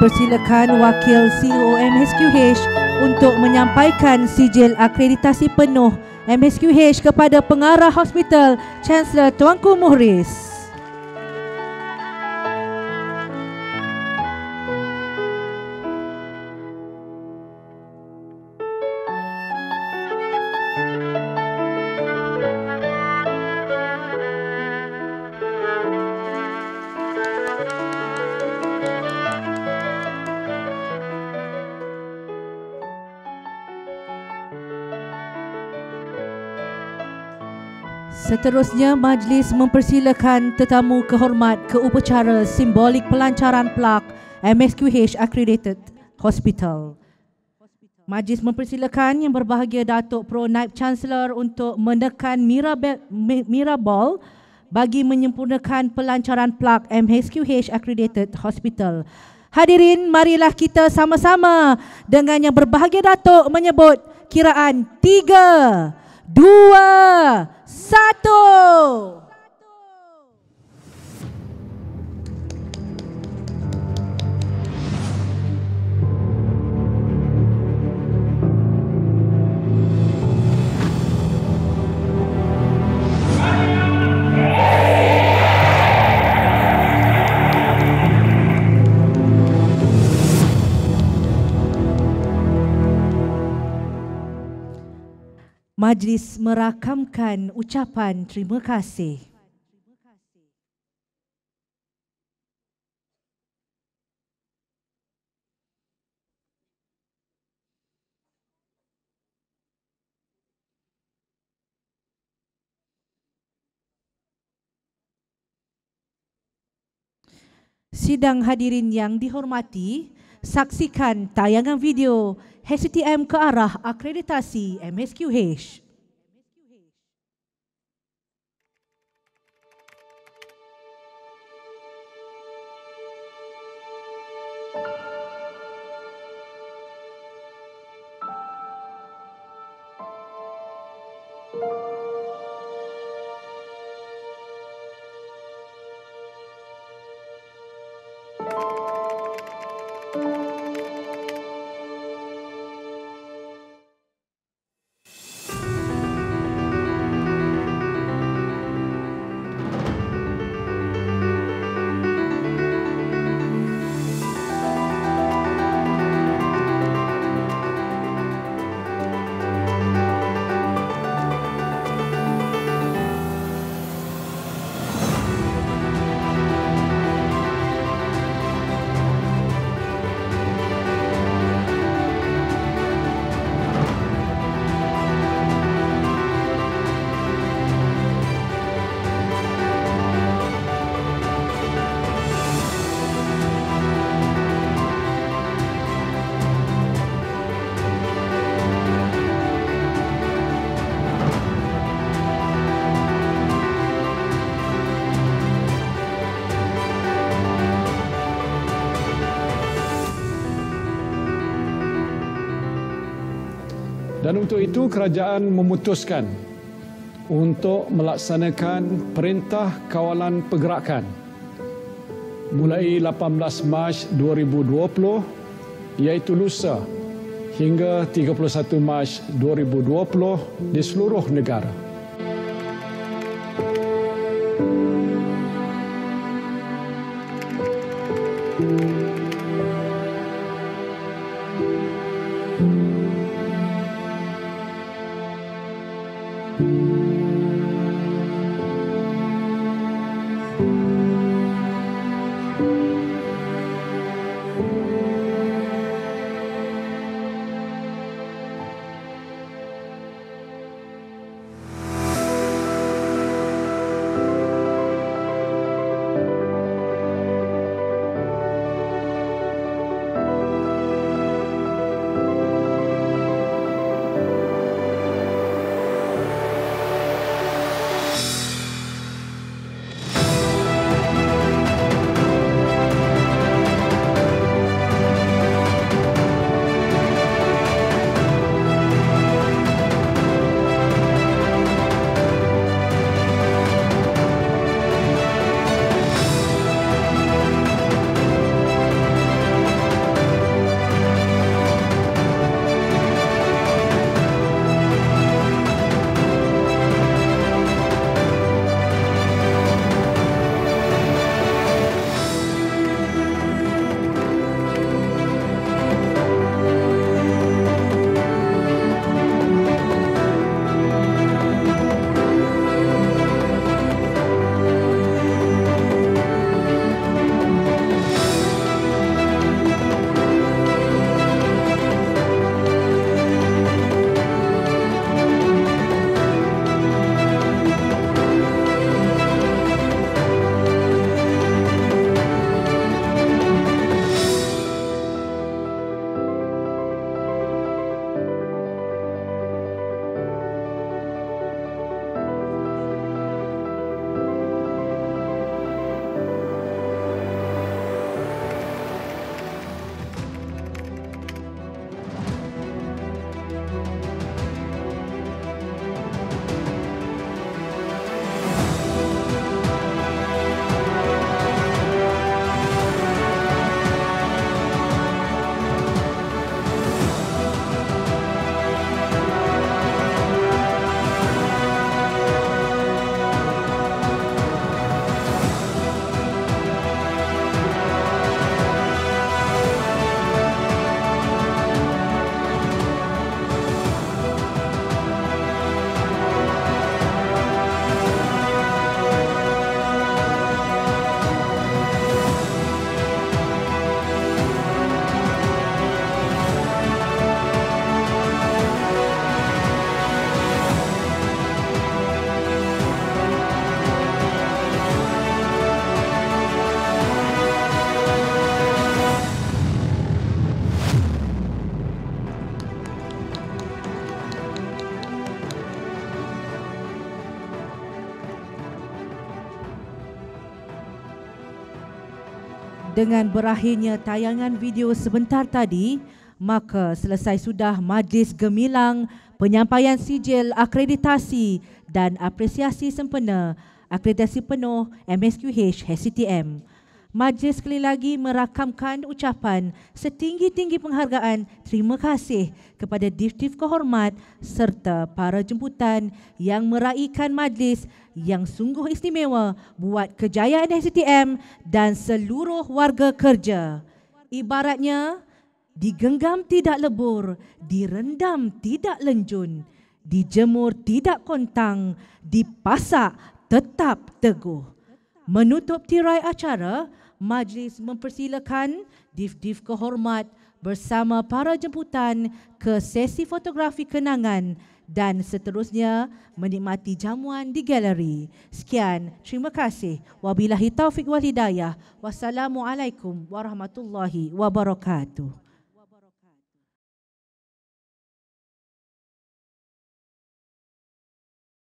Dipersilakan wakil CEO MSQH untuk menyampaikan sijil akreditasi penuh MSQH kepada pengarah hospital Chancellor Tuanku Muhriz. Seterusnya, majlis mempersilakan tetamu kehormat ke upacara simbolik pelancaran plak MSQH Accredited Hospital. Majlis mempersilakan Yang Berbahagia Datuk Pro Naib Chancellor untuk menekan Mira Ball bagi menyempurnakan pelancaran plak MSQH Accredited Hospital. Hadirin, marilah kita sama-sama dengan Yang Berbahagia Datuk menyebut kiraan 3, 2, 1. Majlis merakamkan ucapan terima kasih. Sidang hadirin yang dihormati, saksikan tayangan video HTTM ke arah akreditasi MSQH. Dan untuk itu kerajaan memutuskan untuk melaksanakan Perintah Kawalan Pergerakan mulai 18 Mac 2020 iaitu lusa hingga 31 Mac 2020 di seluruh negara. Dengan berakhirnya tayangan video sebentar tadi, maka selesai sudah majlis gemilang penyampaian sijil akreditasi dan apresiasi sempena akreditasi penuh MSQH HCTM. Majlis sekali lagi merakamkan ucapan setinggi-tinggi penghargaan terima kasih kepada Div-Div kehormat serta para jemputan yang meraikan majlis yang sungguh istimewa buat kejayaan HCTM dan seluruh warga kerja. Ibaratnya, digenggam tidak lebur, direndam tidak lenjun, dijemur tidak kontang, dipasak tetap teguh. Menutup tirai acara, majlis mempersilakan Div-Div kehormat bersama para jemputan ke sesi fotografi kenangan dan seterusnya menikmati jamuan di galeri. Sekian, terima kasih. Wabillahi taufiq wal hidayah. Wassalamualaikum warahmatullahi wabarakatuh.